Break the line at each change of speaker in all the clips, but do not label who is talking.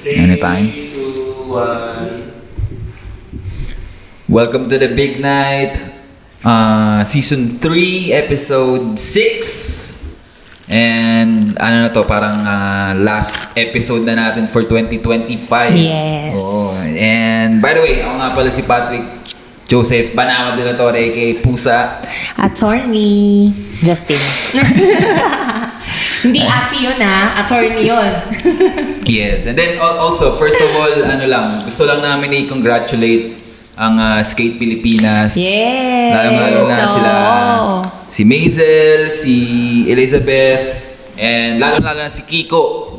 Anytime.
3, 2, 1.
Welcome to the Big Night, Season 3, Episode 6. And ano na to, parang last episode na natin for 2025.
Yes.
Oh, and by the way, ako nga pala si Patrick Joseph Banawa de la Torre, aka Pusa.
Attorney Justin. Hindi ate yun attorney yun.
Yes, and then also, first of all, gusto lang namin i-congratulate ang Skate Pilipinas.
Yes.
Lalo na sila, si Maisel, si Elizabeth, and lalo na si Kiko.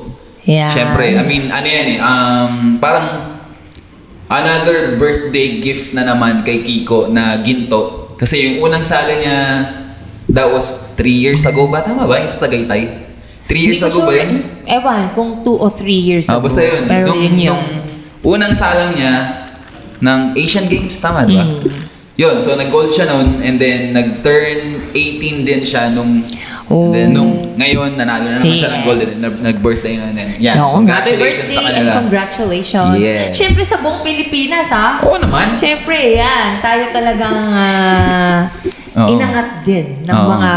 Yeah.
Siyempre, I mean, ano yan parang another birthday gift na naman kay Kiko na ginto. Kasi yung unang sala niya, that was 3 years ago ba? Tama ba? Yung sa Tagaytay? 3 years ago ba yun?
Ewan, kung 2 or 3 years ago.
Basta yun.
Pero yun.
Nung unang salang niya ng Asian Games, tama ba? Yun, so nag-gold siya nun, and then nag-turn 18 din siya nung then nung ngayon nanalo na naman siya ng gold, and then nag-birthday na din. Yan, congratulations sa kanila.
And congratulations.
Yes.
Siyempre sa buong Pilipinas
Oo naman.
Siyempre yan, tayo talagang inangat din ng mga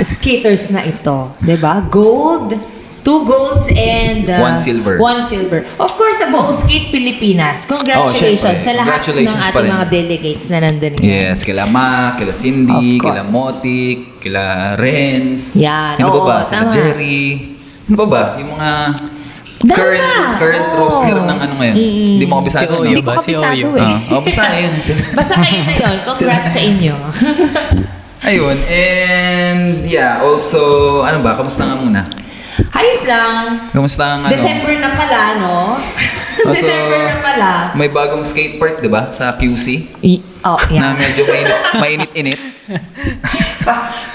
skaters na ito. 'Di ba? Gold, 2 golds and
1 silver.
1 silver. Of course, sa buong Skate Pilipinas. Congratulations sa lahat ng ating mga delegates na nandun.
Yes, kila Ma, kila Cindy, kila Motik, kila Renz.
Yan.
Sino ba? Sila Jerry. Ano ba? Yung mga current roster ng ano ngayon. Hindi mo kabisado.
Hindi ko kabisado
basta yun.
Basta kayo na yun. Congrats sa inyo.
Ayun. And yeah, also, ano ba? Kamusta nga muna?
Ayos lang.
Kamusta ang ano?
December na pala, no? December na pala.
May bagong skate park, di ba? Sa QC.
Yeah.
Na medyo mainit-init.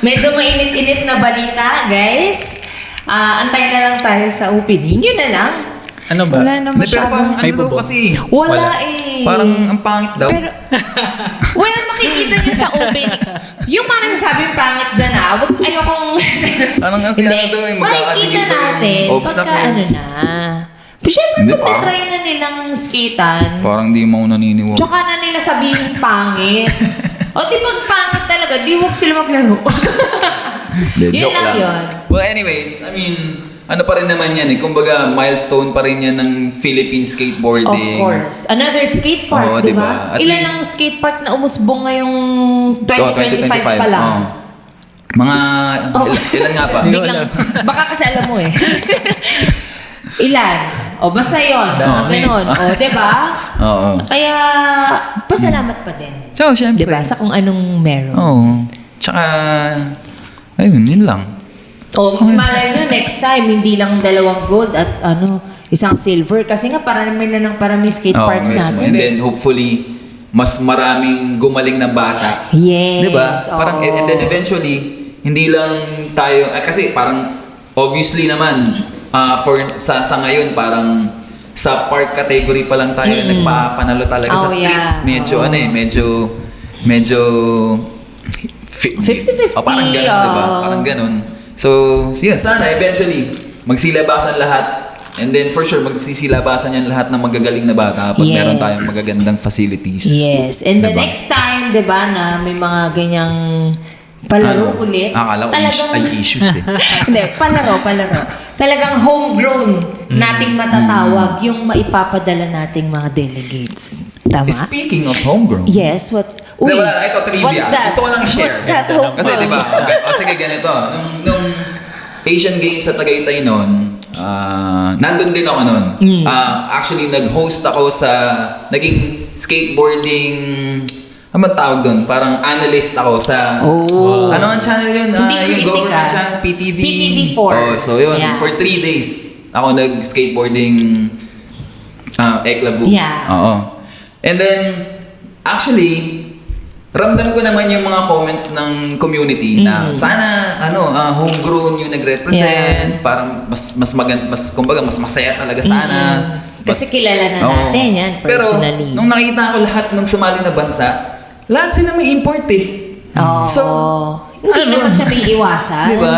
Medyo mainit-init na balita, guys. Antay na lang tayo sa opening. Yun na lang.
Ano ba?
Wala na
Pero
masyado.
parang ano daw kasi?
Wala eh.
Parang ang pangit daw.
Pero, makikita niyo sa opening. Yung mga nagsasabing pangit dyan ayokong...
Anong nga siya daw eh, magkakatigil daw yung obstacles.
Pero syempre, kung try na nilang skatean,
parang di mo naniniwala.
tsaka na nila sabihin pangit. O di pag pangit talaga, di wag sila maglaro.
Joke lang yun. Well, anyways, I mean, ano pa rin naman yan eh. Kumbaga, milestone pa rin yan ng Philippine skateboarding.
Of course. Another skate park, di ba? Ilan ang skate park na umusbong ngayong 2025 pa lang?
Mga, ilan nga pa?
Biglang, baka kasi alam mo eh. Ilan? Basta yun. Ganon. Di ba?
Oo.
Kaya, pasalamat pa din.
So, syempre.
Di ba? Sa kung anong meron.
Oo. Tsaka, ayun, yun lang.
Malay nyo, next time, hindi lang 2 gold at isang silver. Kasi nga, parami na ng parami skate parks natin.
And then, hopefully, mas maraming gumaling na bata.
Yes.
Diba? Parang, and then eventually, hindi lang tayo, kasi parang, obviously naman, sa ngayon, parang, sa park category pa lang tayo nagpapanalo talaga sa streets.
Yeah.
Medyo
50-50.
Parang ganun, diba? Parang ganun. So, yun, sana eventually, magsilabasan lahat. And then for sure, magsisilabasan yan lahat ng magagaling na bata pag meron tayong magagandang facilities.
Yes. And the next time, di ba, na may mga ganyang palaro ulit.
Akala ko ay issues eh.
Hindi, palaro. Talagang homegrown nating matatawag yung maipapadala nating mga delegates. Tama?
Speaking of homegrown.
Yes, what?
Uy, ito trivia.
What's that?
Gusto ko lang share.
What's that homegrown?
Kasi diba, sige ganito. Nung Asian Games sa Tagaytay noon, nandun din ako noon. Actually, nag-host ako naging skateboarding, ano tawag doon? Parang analyst ako sa, ano ang channel yun? Yung government channel, PTV.
PTV4.
So yun, for 3 days, ako nag-skateboarding Eklavu.
Yeah.
Oo. And then, actually, ramdam ko naman yung mga comments ng community na sana homegrown yung nagrepresent, parang mas kumbaga mas masaya talaga sana.
Kasi kilala na natin yan personally.
Pero nung nakita ko lahat ng sumali na bansa, lahat sila may import eh. So,
hindi naman siya may iwasan.
Di ba?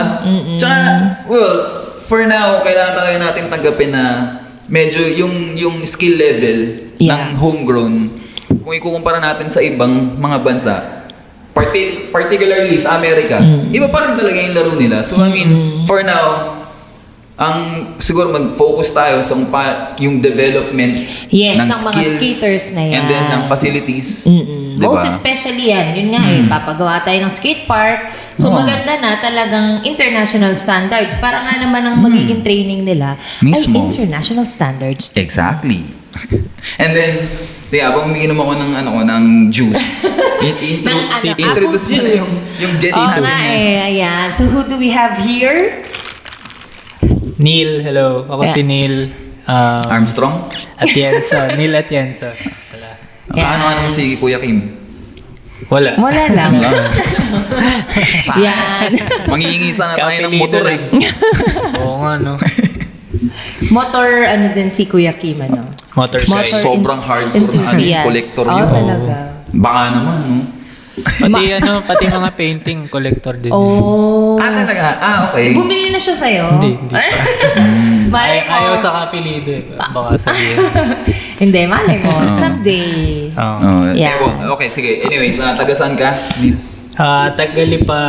Tsaka, well, for now, kailangan talaga natin tanggapin na medyo yung skill level
Yeah.
ng homegrown, kung ikukumpara natin sa ibang mga bansa, particularly sa Amerika, iba pa rin talaga yung laro nila. So I mean, for now, ang siguro mag-focus tayo sa yung development
Yes,
ng
ng mga
skills
skaters na yan.
and then ng facilities. Diba?
Most especially yan, yun nga papagawa tayo ng skate park. So
Oo.
maganda na talagang international standards. Para nga naman ang magiging training nila
Mismo.
ay international standards.
Exactly. And then, sige, habang umiinom ako ng juice. Introduce mo na yung guest
Oo
natin.
nga ayan. So who do we have here?
Neil, hello. Ako
Yeah.
si Neil.
Armstrong?
Atienza. Neil Atienza. Wala.
Kaano si Kuya Kim?
Wala.
Wala lang. Yan.
Mangingisa na tayo ng
Kapilido
motor
lang.
eh.
Oo nga, no?
Motor, ano din si Kuya Kim, ano?
Motorcycle.
Sobrang hardcore na
enthusiast.
collector
Oo,
yun.
talaga.
Baka naman, no?
Pati mga painting, collector din.
Oh.
Talaga? Okay.
Bumili na siya sa'yo?
Hindi pa.
Malay mo.
Ayaw sa kapilido eh. Baka sabihin.
Hindi, malay mo. Someday.
Oo.
Oh,
Yeah.
Okay, sige. Anyways, taga saan ka?
Taga Lipa,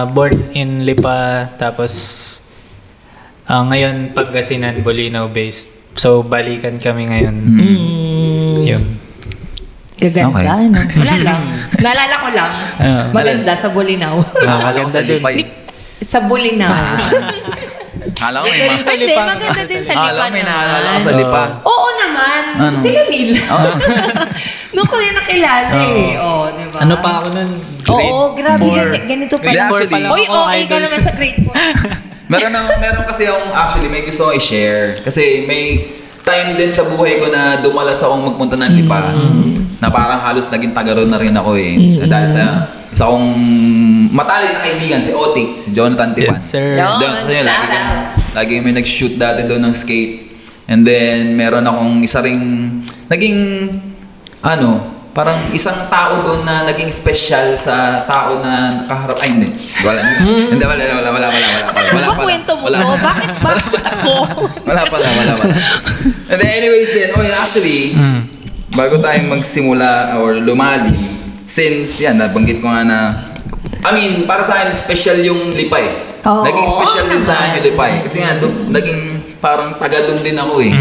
born in Lipa, tapos ngayon Pangasinan, Bolinao based. So balikan kami ngayon. Yun.
Gaganda,
Okay.
no? Wala lang. Naalala ko lang. Maganda sa Bolinao.
Nakakala ko sa
Maganda
Lipay.
sa Bolinao.
Kala ko may mga...
Hindi, maganda din sa Lipa
Kala ko may naalala ko
naman.
sa Lipa.
Oo naman.
Ano?
Sila Neil. Noon ko yan nakilala eh. Oo, di ba?
Ano pa ako nun?
Oo, grabe.
four.
Ganito pa.
Grade four pa lang
Uy,
ako,
okay ka
idol.
naman sa grade 4.
Meron kasi akong actually may gusto akong i-share. Kasi may time din sa buhay ko na dumalas akong magpunta ng Lipa. Na parang halos naging taga roon na rin ako eh. Dahil sa isa akong matalik na kaibigan, si Otik, si Jonathan Tipan.
Yes, sir.
Yun,
Lagi,
shout out.
lagi may nag-shoot dati doon ng skate. And then, meron akong isa ring, parang isang tao doon na naging special sa tao na nakaharap. Ay, hindi. Wala. Hindi, wala.
Kwento mo to? Bakit ako?
Wala pala. And then, anyways din, actually, bago tayong magsimula or lumali, since yan, nabanggit ko nga na, para sa akin, special yung Lipay.
Oo,
Naging special din sa
naman.
akin yung Lipay. Kasi nga, naging parang taga doon din ako eh.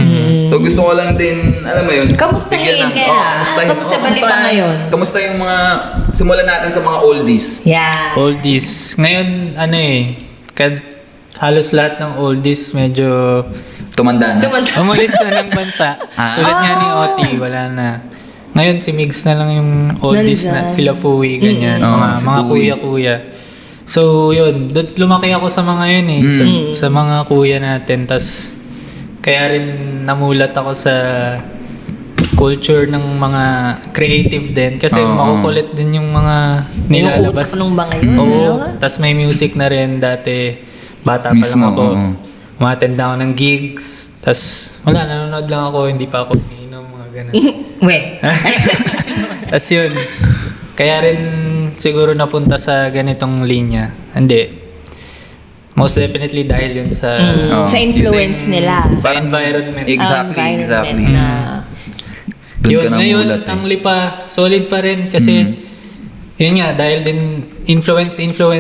So gusto ko lang din, alam mo yun.
Kamustahin kaya? Kamusta ba Lipa ngayon?
Kamusta yung mga, simulan natin sa mga oldies.
Yeah.
Oldies. Ngayon, halos lahat ng oldies medyo
Tumanda na.
umalis na ng bansa. Tulad nga ni Oti, wala na. Ngayon si Migs na lang yung oldies na
Nandyan.
sila Fui, ganyan.
Oo,
mga
si
mga
Fui.
kuya-kuya. So yun, doon lumaki ako sa mga yun eh. Sa mga kuya natin. Tas kaya rin namulat ako sa culture ng mga creative din. Kasi
Oo.
makukulit din yung mga nilalabas.
Yung utak nung mga yun,
Oo.
ano?
Tas may music na rin dati. Bata pa
Mismo,
lang ako.
oo.
Umattend ako ng gigs. Tas wala, nanonood lang ako. Hindi pa ako umiinom, mga ganun.
We.
Tas yun. Kaya rin siguro napunta sa ganitong linya. Hindi. Most definitely dahil yun sa
Sa influence
Yun din.
nila.
sa environment.
Exactly.
Na,
Doon
Yun,
ka
ngayon,
namulat eh.
ang Lipa, solid pa rin kasi yun nga, dahil din influence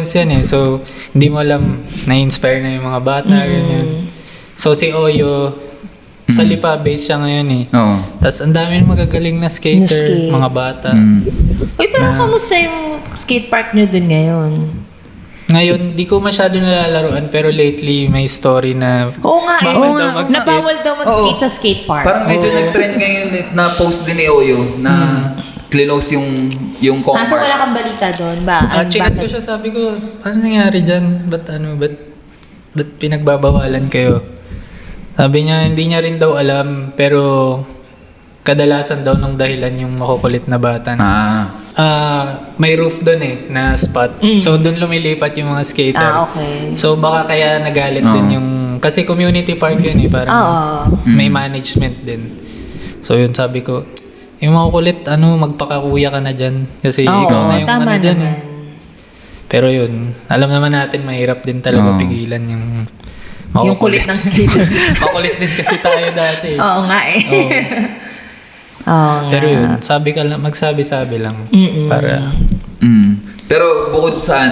yan eh. So, hindi mo alam, na-inspire na yung mga bata, ganyan. So, si Oyo, sa Lipa, base siya ngayon eh.
Oo.
Tapos, ang dami magagaling na skater,
Na-skate.
mga bata.
Uy, pero kamusta yung skate park nyo dun ngayon?
Ngayon, di ko masyado nalalaroan, pero lately, may story na
Oo nga eh.
Bawal daw mag-skate.
Na bawal daw mag-skate
Oo.
sa skate park.
Parang medyo nag-trend ngayon na post din ni Oyo na close yung car
Kaso
park.
wala kang balita doon ba?
chinat ko siya, sabi ko, ano nangyari dyan? Ba't pinagbabawalan kayo? Sabi niya, hindi niya rin daw alam, pero kadalasan daw ng dahilan yung makukulit na bata. May roof doon eh, na spot. So doon lumilipat yung mga skater.
Okay.
So baka kaya nagalit din yung... Kasi community park yun eh, parang may management din. So yun sabi ko, yung makukulit, magpakakuya ka na dyan. Kasi ikaw na yung
tama
dyan.
naman.
Pero yun, alam naman natin mahirap din talaga pigilan yung
Yung kulit ng skater.
Makulit din kasi tayo dati.
Oo nga eh.
Oo.
Oo nga.
Pero yun, sabi ka lang, magsabi-sabi lang. Para,
Pero bukod sa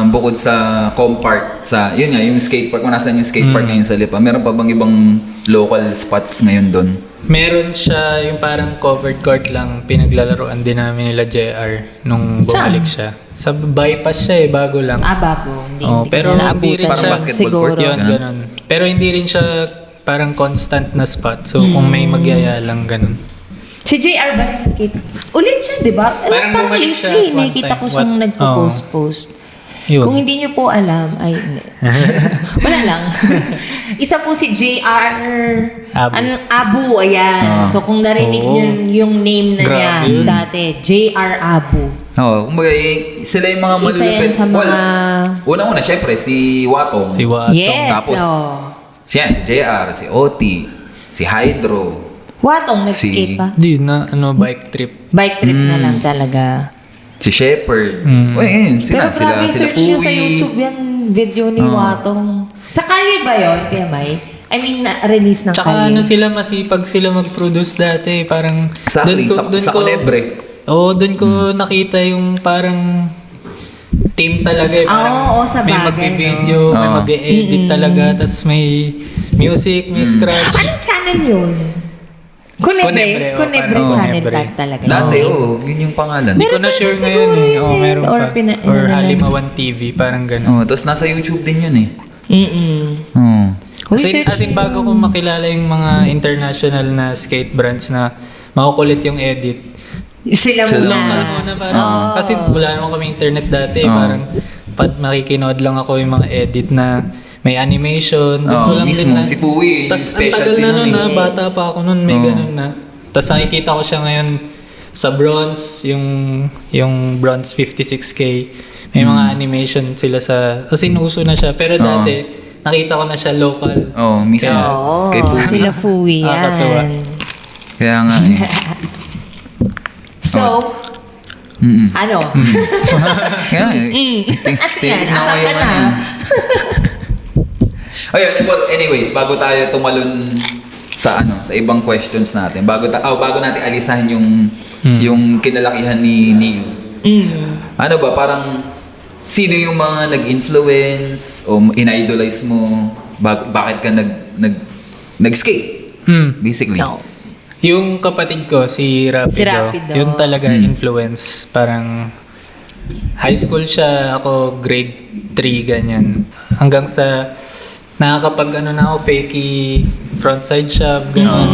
bukod sa Compart, sa, yun nga, yung skate park, kung nasaan yung skate park ngayon sa Lipa, meron pa bang ibang local spots ngayon doon?
meron siya yung parang covered court lang, pinaglalaroan din namin nila JR nung bumalik siya. Sa bypass siya bago lang.
Bago. Hindi,
Oh,
hindi
pero
ko na
hindi rin
naabutan
siya-
yun,
basketball
siguro.
court
Yun, ganun. Pero hindi rin siya parang constant na spot. So, kung may magyaya lang, ganun.
Si JR ba nag-skate? Ulit siya, di ba?
Parang bumalik siya
lately,
one
nakikita
time.
ko siyang
What?
nagpo-post-post.
Yun.
Kung hindi niyo po alam, ay hindi. Wala lang. Isa po si JR
Abu.
Abu, ayan. So kung narinig
Oo.
niyo yung name na niya
Grabe.
dati, JR Abu.
Oo, kumbaga sila yung mga
Isa
malulupit.
yan sa mga...
Una-una, syempre, si Watong.
Si Watong.
Yes,
Tapos,
oh.
si JR, si Oti, si Hydro.
Watong nag-skate
Si-
pa?
Di na, bike trip.
Bike trip na lang talaga.
Si Shepard.
Mm.
Uy, ayun,
Pero grabe,
sila
search nyo sa
Puwi.
YouTube yan, video ni Watong. Sa Kalye ba yun, Kuya May? I mean, release ng
Tsaka
Kalye.
sila masipag sila mag-produce dati. Parang,
Exactly, sa Conebre.
Oo, doon ko nakita yung parang team talaga. Parang
Oo, sa
may
bagay,
mag-video, may
Oo.
mag-edit talaga, tapos may music, may scratch.
Anong channel yun? Kunebre
Kunebre,
channel
Kunebre.
ba talaga?
Dati, yun yung pangalan.
Hindi ko na
Meron
sure
pa
ngayon
siguro
eh.
yun
Oo,
eh.
meron
Or
pa.
pina-
Or
ano na
Halimawan TV, parang gano'n.
Oh, tapos nasa YouTube din yun eh.
Mm-mm.
Oh.
Uy,
Kasi
search
atin bago ko makilala yung mga international na skate brands na makukulit yung edit.
Sila
Sila
muna.
Local muna parang, kasi wala naman kami internet dati.
Oo.
Parang makikinood lang ako yung mga edit na may animation. Doon ko
Oo,
lang
mismo.
din na.
Si Puwi, yung
Tas ang
specialty
tagal na
nun
nun
eh.
na, bata pa ako nun, may
Oo.
ganun na. Tapos nakikita ko siya ngayon sa bronze, yung bronze 56K. May mga animation sila sa, kasi inuso na siya. Pero dati, nakita ko na siya local.
Oh, mismo.
Oo,
Kay Puwi.
sila Fuwi
Nakakatuwa.
yan.
Kaya nga eh.
So, ano?
Kaya eh. Tinignan ko yung ano eh. Ayun, well, anyways, bago tayo tumalon sa sa ibang questions natin, bago natin alisahin yung kinalakihan ni Neil. Ano ba, parang sino yung mga nag-influence o in-idolize mo? Bakit ka nag-skate? Basically.
No.
Yung kapatid ko, si Rapido,
Si Rapido.
yun talaga influence. Parang high school siya, ako grade 3, ganyan. Hanggang sa nakakapag na ako, fakey frontside shove, gano'n.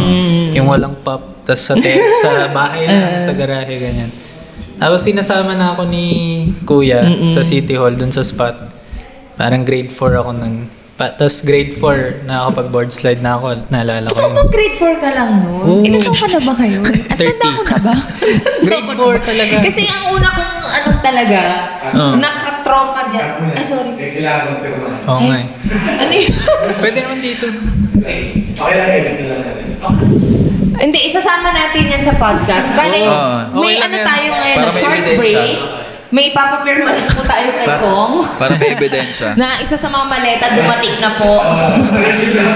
Yung walang pop, tas sa bahay lang, sa garahe, ganyan. Tapos sinasama na ako ni Kuya sa City Hall, dun sa spot. Parang grade 4 ako nun. Tapos grade 4, nakakapag-board slide na ako, naalala ko
So,
yun.
pag grade 4 ka lang noon?
Oo.
Ilan taon ka na ba ngayon? At
30.
tanda ko na ba?
Grade 4 talaga.
Kasi ang una kong talaga, nakatropa dyan. Ay, sorry.
Kailangan ng pirma.
Oo nga eh.
Ano yun?
Pwede naman dito.
Okay lang, edit na lang natin.
Hindi, isasama natin yan sa podcast. Bale,
Oo.
may
Okay lang yan.
tayo ngayon
Para
na
may
short
ebidensya.
break. May ipapapirma na po tayo kay Kong.
Para may ebidensya.
Na isa sa mga maleta dumating na po.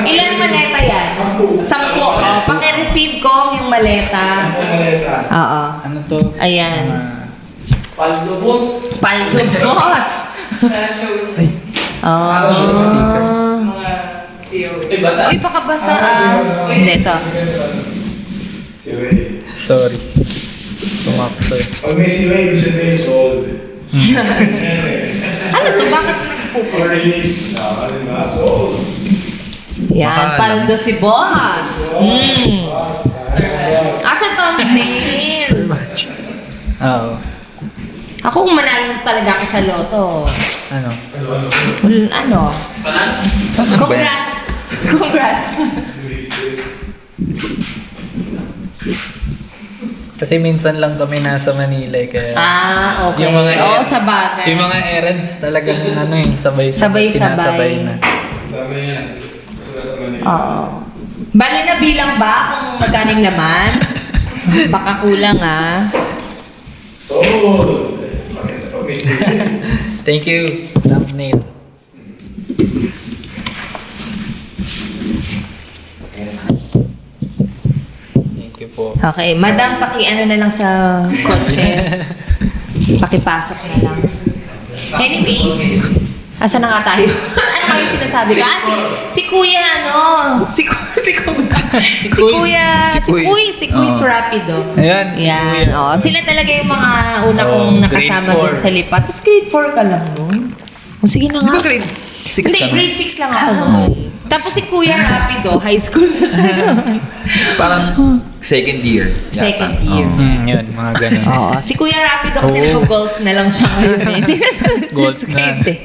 Ilan maleta yan? 10. Paki-receive Kong yung maleta.
Maleta.
Oo.
Ano to?
Ayan.
Paldo boss.
Paldo boss. Oh.
Mga CEO.
Uy, pakabasa Hindi, ito.
Si Ray.
Sorry. Sumakto eh.
Pag may si Ray, ibig sabihin sold.
Ano to? Bakit nagpupo?
Or release. Diba? Sold.
Yan,
Baka
paldo si boss. Asa thumbnail?
Oo.
Ako kung manalo talaga ako sa loto.
Ano?
Ano?
Saan ba yan?
Congrats! Congrats!
Kasi minsan lang kami nasa Manila eh, kaya...
Okay.
Yung mga
Oo, sa bagay.
Yung mga errands talagang sabay-sabay.
Sabay-sabay.
Sinasabay na.
Dami yan. Basta sa Manila.
Oo. Bali na bilang ba kung magkaning naman? Baka kulang
Sold. Maganda pag may si Ray.
Thank you. Thumbnail. Thank you po.
Okay, madam, ano na lang sa kotse. Pakipasok na lang. Anyways, asa na nga tayo? Ano kami sinasabi ka? Si Kuya, si Kuya Rapido.
Ayan, si
Yan,
Kuya.
sila talaga yung mga una kong nakasama
grade
dun
4.
sa Lipa. Tapos grade 4 ka lang nun. O sige na
Di
nga.
ba grade 6
Hindi,
ka nun?
grade 6 lang ako noon. Tapos si Kuya Rapido, high school na siya.
Parang second year.
Second
yata.
year.
Oo.
Yun, mga ganun.
Oo. Si Kuya Rapido kasi nag-golf na lang siya ngayon eh. Hindi na siya
Golf
nag-skate
na.
eh.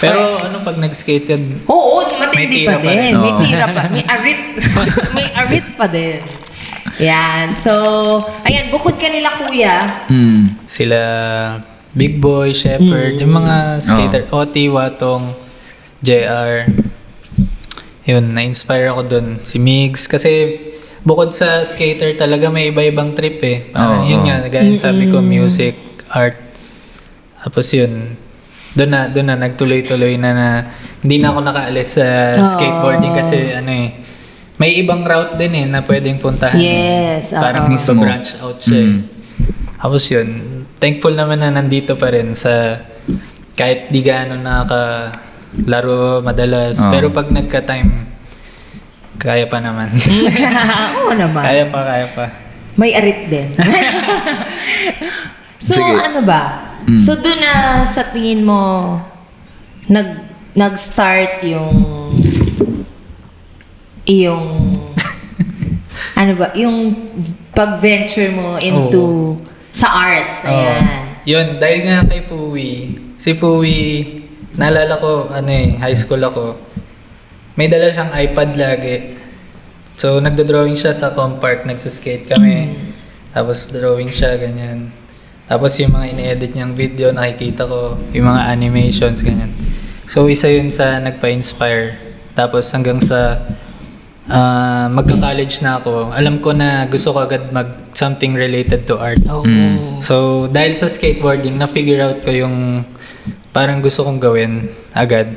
Pero ano pag nag-skate yan?
Oo, matindi
May
pa
tira pa
din.
rin.
May
Oo.
tira pa. May arit. May arit pa din. Yan. So, ayan, bukod kanila Kuya.
Sila Big Boy, Shepherd, yung mga skater, Oti, Watong, JR. Yun, na-inspire ako dun. Si Migs, kasi bukod sa skater talaga may iba-ibang trip eh. Yun nga, gaya sabi ko, music, art. Tapos yun, doon na nagtuloy-tuloy na hindi na ako nakaalis sa skateboarding kasi may ibang route din na pwedeng puntahan.
Yes,
Parang
mismo.
branch out siya. Tapos yun, thankful naman na nandito pa rin sa kahit di gaano nakakalaro madalas. Pero pag nagka-time, kaya pa naman.
Oo naman.
kaya pa.
May arit din. So,
Sige.
ano ba? So, doon na sa tingin mo, nag-start yung pag-venture mo into sa arts. Ayan.
Yun, dahil nga kay Fui, si Fui, naalala ko, high school ako, may dala siyang iPad lagi. So, nagdo-drawing siya sa Compark, nagsiskate kami. Tapos, drawing siya, ganyan. Tapos, yung mga ine-edit niyang video, nakikita ko, yung mga animations, ganyan. So, isa yun sa nagpa-inspire. Tapos, hanggang sa magka-college na ako, alam ko na gusto ko agad something related to art. So, dahil sa skateboarding, na-figure out ko yung parang gusto kong gawin agad.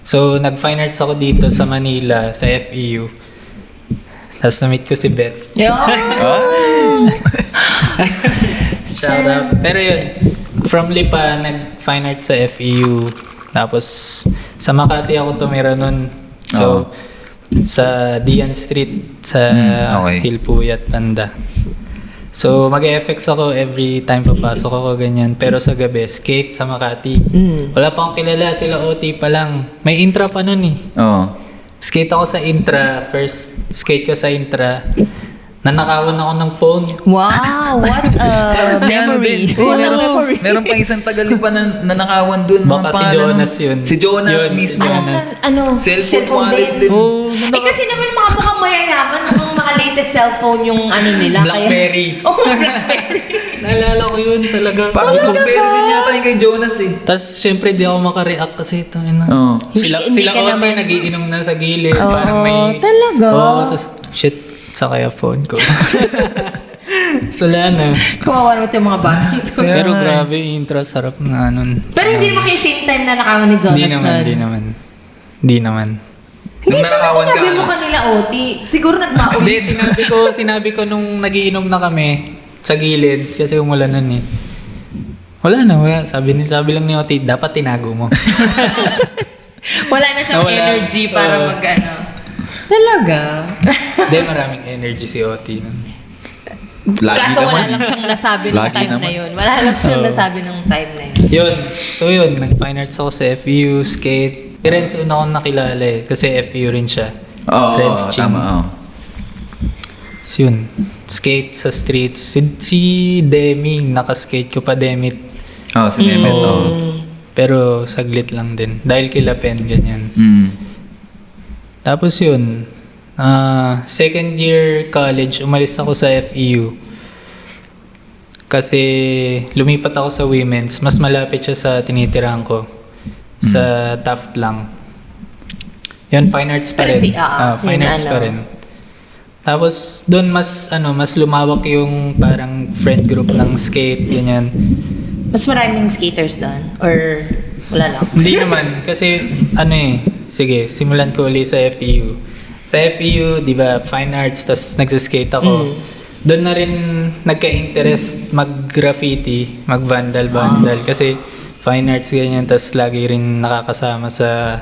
So, nag-fine arts ako dito sa Manila, sa FEU. Tapos na-meet ko si Beth. Shout out. Pero yun, from Lipa, nag-fine arts sa FEU. Tapos, sa Makati ako tumira nun. So, sa Dian Street, sa Hilpuyat, banda. So, mag-FX ako every time papasok ako, ganyan. Pero sa gabi, skate sa Makati. Wala pa akong kilala, sila OT pa lang. May intra pa nun eh. Skate ako sa intra, first skate ko sa intra. Nanakawan ako ng phone.
Wow, what a memory. What a memory.
Meron pang isang Tagalipa na nanakawan dun.
Baka si Jonas yun.
Si Jonas
Yun,
mismo.
Jonas.
Cellphone wallet din.
Kasi naman mga mukhang mayayaman, mukhang mga latest cellphone yung nila.
Blackberry.
Blackberry.
Naalala ko yun talaga.
Parang compare din yata yung kay Jonas eh.
Tapos, syempre, di ako makareact kasi ito. Sila
Hindi ka
OT,
naman-
nagiinom na sa gilid. Parang may...
talaga?
Tapos, shit, sa kaya phone ko. So, wala na.
Kawawa naman yung mga batang to.
Pero grabe, intro, sarap na nun.
Pero hindi naman kayo same time na nakawan ni Jonas
Hindi
nun.
naman.
Hindi,
Nung nanakawan ka,
sinabi mo kanila, OT. Siguro nagmaon.
Hindi, sinabi ko nung nagiinom na kami sa gilid, kasi umulan nun eh. Wala. Sabi lang ni Oti, dapat tinago mo.
Wala na siyang
Wala.
energy para Talaga?
Hindi, maraming energy si Oti nun.
Lagi
Kaso wala
naman.
lang siyang nasabi ng
Lagi
time na
naman.
yun. Wala lang siyang nasabi ng time na yun.
Yun, nag-fine arts ako sa FEU, skate. Si Renz una akong nakilala eh, kasi FEU rin siya.
Oo,
Renz Ching.
tama.
So yun, skate sa streets. Si Demi, nakaskate ko pa Demi.
Si Mehmet.
Pero saglit lang din. Dahil kila Pen, ganyan. Tapos yun, second year college, umalis ako sa FEU. Kasi lumipat ako sa women's. Mas malapit siya sa tinitirahan ko. Sa Taft lang. Yun, fine arts pa
Pero
rin.
same
Fine arts pa rin. Tapos doon mas lumawak yung parang friend group ng skate, ganyan.
Mas maraming skaters doon? Or wala lang?
Hindi naman, kasi sige, simulan ko ulit sa FEU. Sa FEU, di ba, fine arts, tas nagsiskate ako. Doon na rin nagka-interest mag-graffiti, mag-vandal. Kasi fine arts ganyan, tas lagi rin nakakasama sa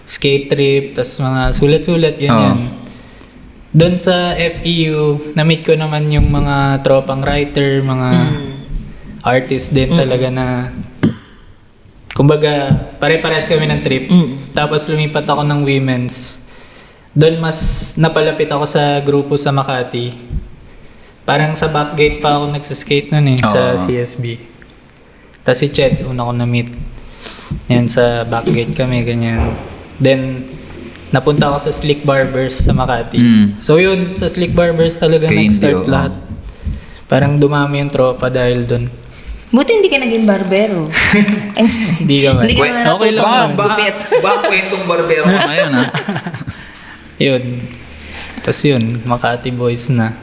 skate trip, tas mga sulat-sulat, ganyan. Doon sa FEU, na-meet ko naman yung mga tropang writer, mga artist din talaga na kumbaga, pare-pares kami ng trip. Tapos lumipat ako ng women's. Doon mas napalapit ako sa grupo sa Makati. Parang sa backgate pa ako nagsiskate noon sa CSB. Tapos si Chet, una ko na-meet. Yan, sa backgate kami, ganyan. Then, napunta ako sa Slick Barbers sa Makati. So yun, sa Slick Barbers talaga
Kay
nag-start
Indio,
lahat. Parang dumami yung tropa dahil doon.
Buti hindi ka naging barbero.
Hindi ka man.
Hindi ka
Wait,
naman
okay lang
natuto
naman.
mag-gupit.
Baka kwentong barbero ka ngayon, ha?
Yun. Tapos yun, Makati Boys na.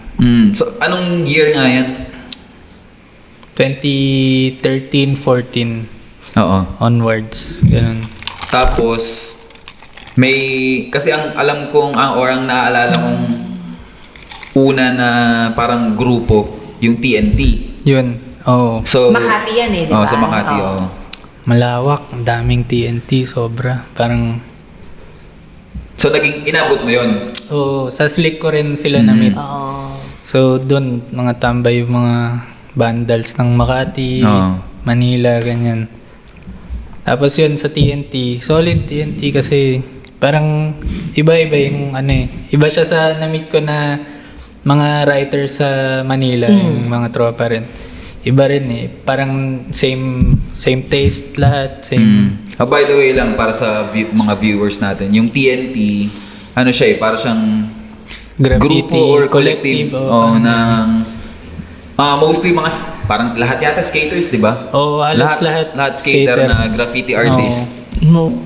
So, anong year nga yan?
2013, 14
Oo.
onwards. Ganun.
Tapos, kasi ang alam kong, ang naaalala kong una na parang grupo, yung TNT.
Yun. Oo.
So,
Makati yan di ba?
Sa Makati,
Oo.
oo.
Malawak. Ang daming TNT. Sobra. Parang...
So, inabot mo yun?
Oo. Sa Slick ko rin sila na-meet.
Oo.
So, doon, mga tambay yung mga vandals ng Makati,
Oo.
Manila, ganyan. Tapos yun, sa TNT. Solid TNT kasi parang iba-iba yung Iba siya sa na-meet ko na mga writer sa Manila, yung mga tropa rin. Iba rin Parang same taste lahat, same...
By the way lang, para sa mga viewers natin, yung TNT, ano siya para siyang
Graffiti,
grupo or collective ng mostly mga parang lahat yata skaters, di ba?
Oo, halos lahat
skater na graffiti artist.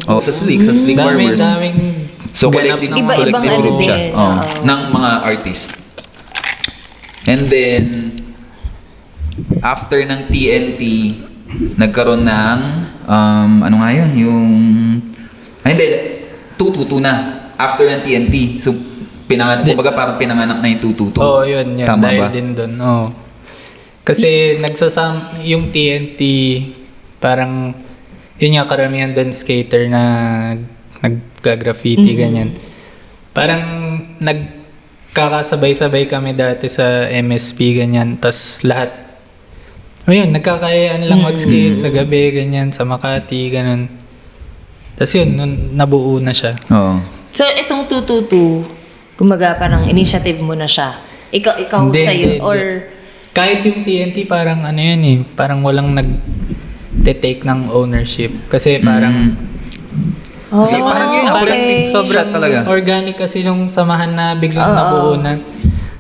Sa Slick Barbers.
Daming
So
ganap
collective,
ng mga
Iba-ibang
collective
ano
group siya.
din,
Oo,
oo.
ng mga artist. And then after ng TNT, nagkaroon ng ano nga yun, yung hindi, 222 na after ng TNT. So kumbaga parang pinanganak na yung 222.
Oo, yun.
Tama
Dahil
ba?
din doon. Oo. Kasi yung TNT, parang, yun nga karamihan doon skater na nag-graffiti, ganyan. Parang nagkakasabay-sabay kami dati sa MSP, ganyan. Tas lahat, ayun, nagkakayaan lang mag-skate sa gabi, ganyan, sa Makati, ganun. Tas yun, nabuo na siya.
Oo.
So, itong 222, kumaga parang initiative mo na siya. Ikaw sa'yo, or...
Kahit yung TNT, parang ano yan parang walang nag-take ng ownership. Kasi parang...
Oh,
Kasi parang yun,
parang
okay.
sobrang
Shot talaga.
organic kasi yung samahan na biglang nabuo na.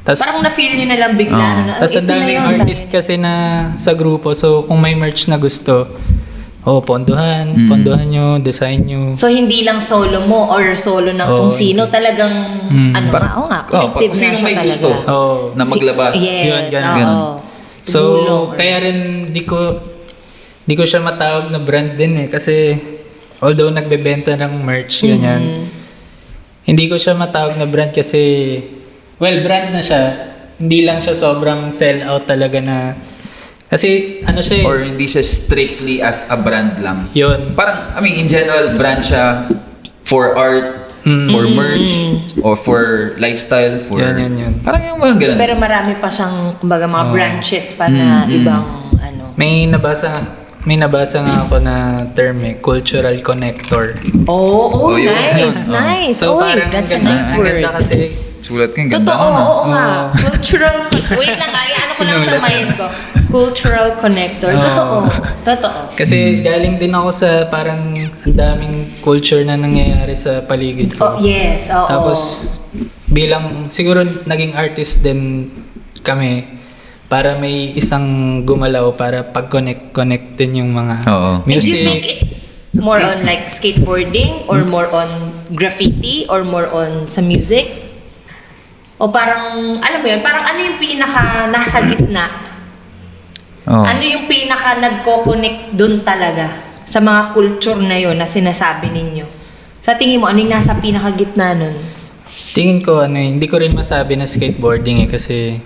Tas,
Parang na-feel nyo na lang bigla. na,
tas ang
ito na
daming
yun,
artist kasi na sa grupo. So, kung may merch na gusto, pondohan nyo, design nyo.
So, hindi lang solo mo or solo ng kung sino. Talagang, collective na
sino
siya
may
talaga.
gusto na maglabas.
Yes,
Yun, ganun.
Ganun.
So,
Gulong or-
kaya rin di ko siya matawag na brand din kasi although nagbebenta ng merch, ganyan. Hindi ko siya matawag na brand kasi, well, brand na siya. Hindi lang siya sobrang sell out talaga na, kasi ano siya
Or hindi siya strictly as a brand lang.
yun.
Parang, in general, brand siya for art, for merch, or for lifestyle, for...
Yan.
Parang yung mga ganun.
Pero marami pa siyang, kumbaga, mga branches pa na ibang,
May nabasa nga ako na term cultural connector.
Oh, yun.
Nice.
So,
Oy,
parang
that's a
ganda,
nice
ang
word.
ganda kasi,
Sulat ka, yung ganda
Totoo,
nun,
oo nga. Cultural, wait lang, ano ko lang sa
Sinulat.
mind ko. Cultural connector. Totoo.
kasi galing din ako sa parang ang daming culture na nangyayari sa paligid ko.
Oh, yes, oo.
Tapos, bilang, siguro naging artist din kami para may isang gumalaw para pag-connect din yung mga
Oo.
And do you
music.
think it's more on like skateboarding or more on graffiti or more on sa music? O parang, alam mo yun, parang ano yung pinaka nasa gitna?
Oo.
Ano yung pinaka nagko-connect dun talaga sa mga culture na yun na sinasabi ninyo? Sa tingin mo, ano yung nasa pinaka gitna nun?
Tingin ko, hindi ko rin masabi na skateboarding kasi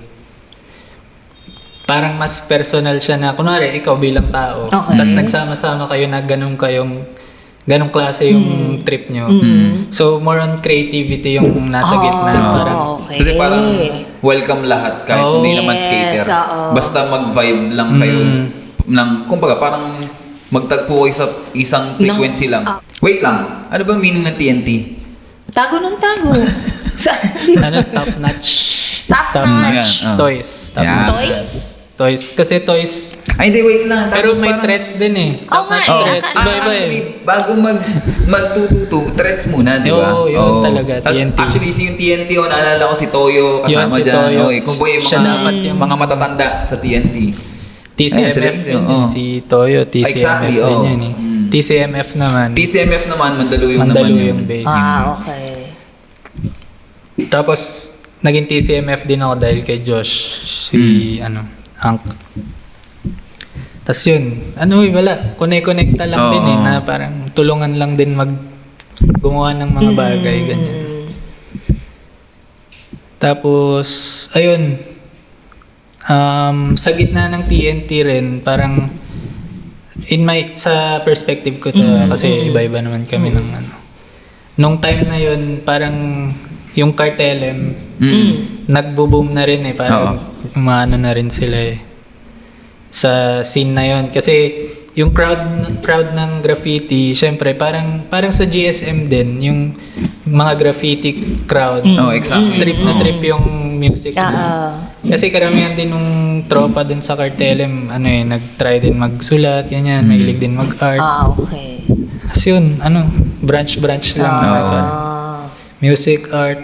parang mas personal siya na, kunwari, ikaw bilang tao,
Okay.
tapos nagsama-sama kayo na ganong klase yung trip nyo. So, more on creativity yung nasa gitna. Parang,
okay.
Kasi parang welcome lahat kahit
Oo.
hindi naman
Yes,
skater.
oo.
Basta mag-vibe lang kayo. Kumbaga parang magtagpo kayo sa isang frequency lang. Wait lang, ano ba meaning ng TNT?
Tago ng tago.
top-notch.
Top-notch.
Yan,
Toys.
Yeah.
Toys?
Toys. Kasi toys,
Ay, hindi, wait lang.
pero
Tapos
may
parang-
threats din eh.
Oo nga
Top-notch
eh.
threats. Iba-iba eh.
Actually, bago magtututo, threats muna, di ba?
Oo, yun talaga,
Tas
TNT.
actually, yung TNT, naalala ko si Toyo kasama
Yun, si
dyan.
Toyo.
Kung ba yung
Siya dapat yung-
mga matatanda sa TNT.
TCMF
Ayun,
yun
oo.
si Toyo, TCMF
Exactly,
din
oo.
yun eh. TCMF naman.
TCMF naman, Mandaluyong naman
Mandaluyong
yun.
base.
Okay.
Tapos, naging TCMF din ako dahil kay Josh, si Hank. Tapos yun, wala, connect-connecta lang
Oo.
din eh, na parang tulungan lang din gumawa ng mga bagay, ganyan. Tapos, ayun, sa gitna ng TNT rin, parang, sa perspective ko to, kasi iba-iba naman kami ng Nung time na yun, parang, yung Cartelem, nagbo-boom na rin eh, parang, umaano na rin sila eh, sa scene na yun. Kasi, yung crowd ng graffiti, syempre, parang sa GSM din, yung mga graffiti crowd.
Oh, exactly.
Trip na trip yung music na. Kasi karamihan din nung tropa dun sa Cartelem, nag-try din magsulat, ganyan, mahilig din mag-art.
Okay.
Kasi yun, branch lang. Music, art.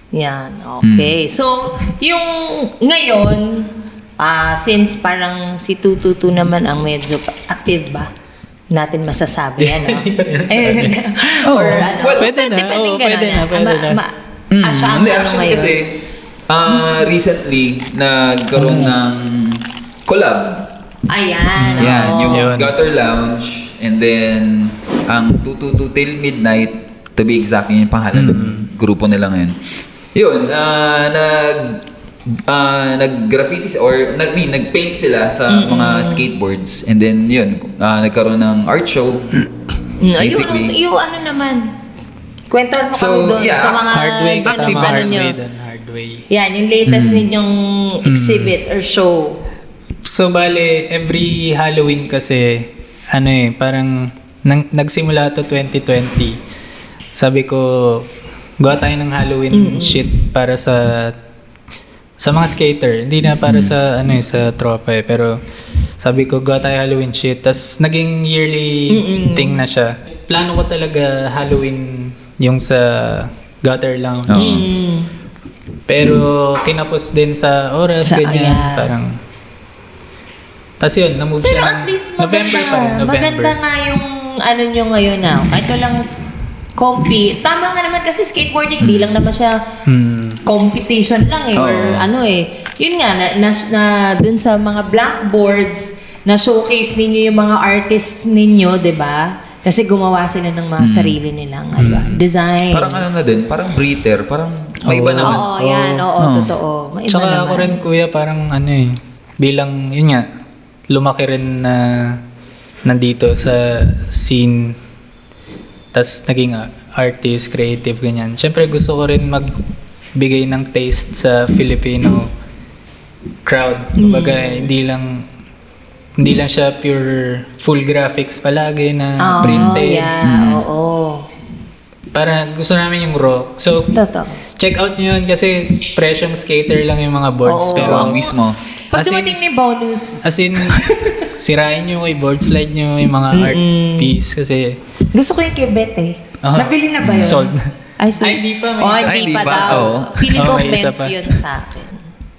Yan, okay. So, yung ngayon, since parang si Tututu naman ang medyo active ba? Natin masasabi, ano? Or ano?
Well,
pwede na.
Depending
Oo,
ganun
pwede na, pwede na.
Siya ang
Hindi,
ano
actually
ngayon.
kasi, recently, nagkaroon ng collab.
Ayan,
Yan,
oo.
yung
Yun.
Gutter Lounge, and then, ang 222 Till Midnight, to be exact, yun yung pangalan ng grupo nila ngayon. Yun, nag-graffiti or nag-paint sila sa mga skateboards, and then yun, nagkaroon ng art show. Basically.
Yung ano naman, kwentuhan mo
So,
kami doon
yeah,
sa mga
Hardway,
ganun,
kasama
ano nyo.
Hardway doon, Hardway.
Yan, yung latest ninyong exhibit or show.
So, bale, every Halloween kasi, parang nagsimula to 2020. Sabi ko, gawa tayo ng Halloween shit para sa mga skater. Hindi na para sa, sa tropa eh. Pero, sabi ko, gawa tayo Halloween shit. Tas naging yearly thing na siya. Plano ko talaga Halloween yung sa Gutter Lounge. Pero, kinapos din sa oras, ganyan.
ayan.
Parang, tas yun, na-move
Pero
siya.
at least
November pa rin, November.
maganda nga yung ano nyo ngayon na. Kahit walang compi. Tama nga naman kasi skateboarding, hindi lang naman siya competition lang eh. Or
Oo.
ano eh. Yun nga, na dun sa mga blackboards, na showcase ninyo yung mga artists ninyo, di ba? Kasi gumawa sila ng mga sarili nilang designs.
Parang ano na din, parang breather, parang may iba naman.
Oo, yan. Oo, totoo. May iba
Tsaka
naman.
ako rin kuya, parang bilang, yun nga, lumaki rin na nandito sa scene, tas naging artist, creative, ganyan. Siyempre gusto ko rin magbigay ng taste sa Filipino crowd. Kumbaga, hindi lang siya pure full graphics palagi na printed.
Yeah, oo.
Para gusto namin yung raw. So,
Totoo.
check out nyo yun kasi presyong skater lang yung mga boards.
Oo.
Pero
Ang mismo.
Pag
As in-
dumating ni bonus,
as in, sirain nyo yung board slide nyo yung mga art piece kasi
gusto ko yung kay Beth eh.
Aha.
Nabili na ba yun?
Sold.
Ay, sold.
Ay, di pa, may
Oh,
isa.
hindi
Ay, di
pa
pa,
daw.
oo.
Feeling ko
Oh, may isa
meant
pa.
yun sa akin.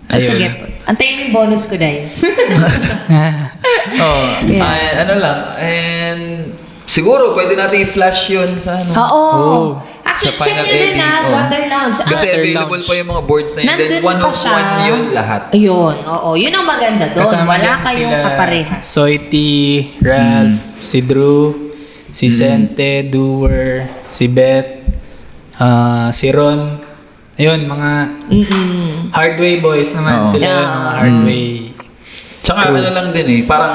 Ayun.
Sige po. Antayin mo yung bonus ko dahil.
Yeah. Ano lang, and siguro pwede natin i-flash yun sa ano.
Oo.
Oh.
Actually,
Sa
check
final
nyo din
edit,
na,
oh.
Water Lounge.
Kasi
Gutter
available
Lounge.
pa yung mga boards na yun. Then
Nandun
one
pa
of
siya.
one yun lahat.
Ayun, oo. Yun ang maganda doon.
Kasama
Wala
dyan
kayong
sila
kaparehas.
Soity, Ralph, si Drew, si Sente, Doer, si Beth, Si Ron. Ayun, mga Hardway boys naman.
Oo.
Sila yun, mga Hardway.
Tsaka ano lang din eh, parang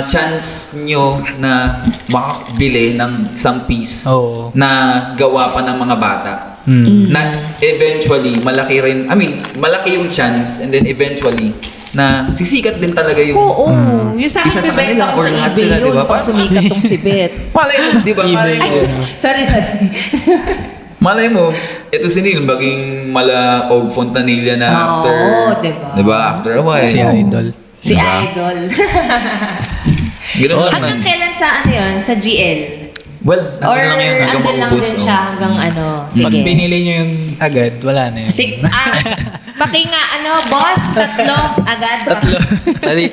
chance nyo na makabili ng isang piece
Oo.
na gawa pa ng mga bata. Na eventually, malaki rin, malaki yung chance and then eventually, na sisikat din talaga yung...
Oo. Yung sa
Isa
akin,
sa kanila
bibenta ko
or
sa
lahat
eBay
sila, di
yun.
ba?
Pag sumikat tong si Beth.
Malay mo, di ba? Malay mo.
Sorry.
Malay mo, ito si Neil, maging mala Og Fontanilla na
Oo,
after...
diba?
Diba? After a while.
Si Idol.
Si
Diba?
Idol.
Ganun lang
Hanggang
naman.
kailan sa ano yun? Sa GL?
Well,
Or
nandun lang yun hanggang
andun lang
maubos.
din siya hanggang ano?
Pag
Sige.
binili nyo yun agad, wala na yun.
Paki nga boss, 3 agad.
Tatlo.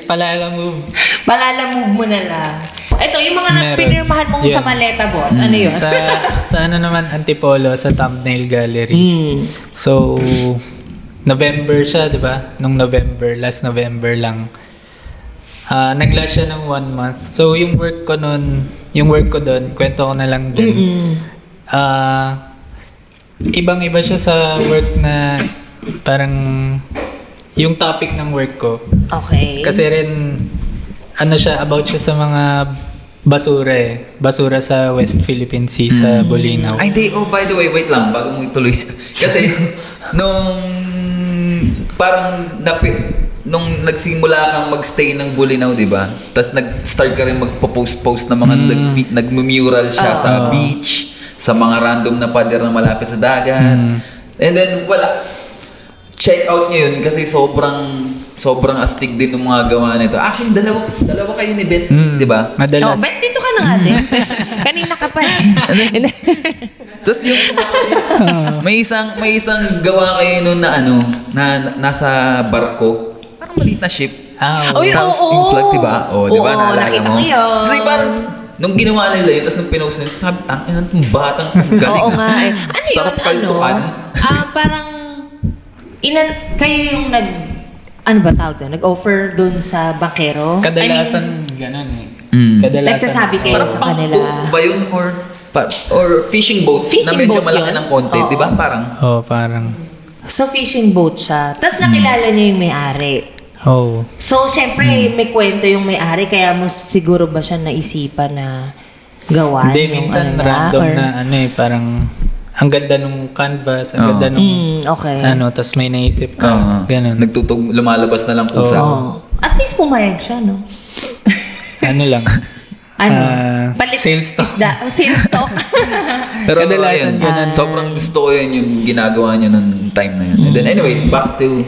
Palala move.
Palalamove mo na lang. Ito, yung mga
Meron.
pinirmahan mong
Yun.
sa maleta, boss. Ano yun?
Sa ano naman, Antipolo, sa Thumbnail Gallery. So, November siya, di ba? Last November lang. Nag-last siya ng 1 month. So, yung work ko doon, kwento ko na lang din. Ibang-iba siya sa work na parang yung topic ng work ko.
Okay.
Kasi rin, about siya sa mga basura eh. Basura sa West Philippine Sea, sa Bolinao.
Ay, di. Oh, by the way, wait lang, bago mo ituloy. Kasi, nung nagsimula kang magstay ng Bolinao, di ba? Tapos nag-start ka rin magpo-post ng mga nagmumural siya sa beach, sa mga random na pader na malapit sa dagat. And then, check out nyo yun kasi sobrang astig din ng mga gawa nito. Actually, dalawa kayo ni Beth, di ba?
Madalas.
Bet, dito ka na nga din. Kanina ka pa eh.
Tapos yung may isang gawa kayo nun na nasa barko. Parang maliit na ship.
Uy,
Tapos
oo.
yung flag, diba? O, diba?
Oo,
Naalala
nakita
mo?
ko yun.
Kasi parang, nung ginawa nila yun, tapos nung pinost nila, sabi, itong batang itong galing.
Oo nga eh. Ano yun?
Sarap kaltuan.
Parang, kayo yung nag-offer dun sa bankero?
Kadalasan ganun eh.
Nagsasabi kayo
Parang
sa
pang
kanila.
boat ba yun? Or fishing boat na
Fishing
medyo
boat
malaki
yun?
ng konti,
Oo.
di ba? Parang,
Parang.
So, fishing boat siya. Tapos nakilala niyo yung may-ari. So, syempre, may kwento yung may-ari. Kaya mo siguro ba siya naisipan na gawan?
Hindi,
yung
minsan
niya,
random
or-
na parang ang ganda nung canvas, ang ganda nung
okay.
tas may naisip ka. Ganun.
lumalabas na lang pusa.
At least pumayag siya, no?
Ano lang.
Palit
Sales talk.
Sales talk.
Pero
Kadalasan
ayun,
ganun.
sobrang gusto ko yun yung ginagawa niya nung time na yun. And then anyways, back to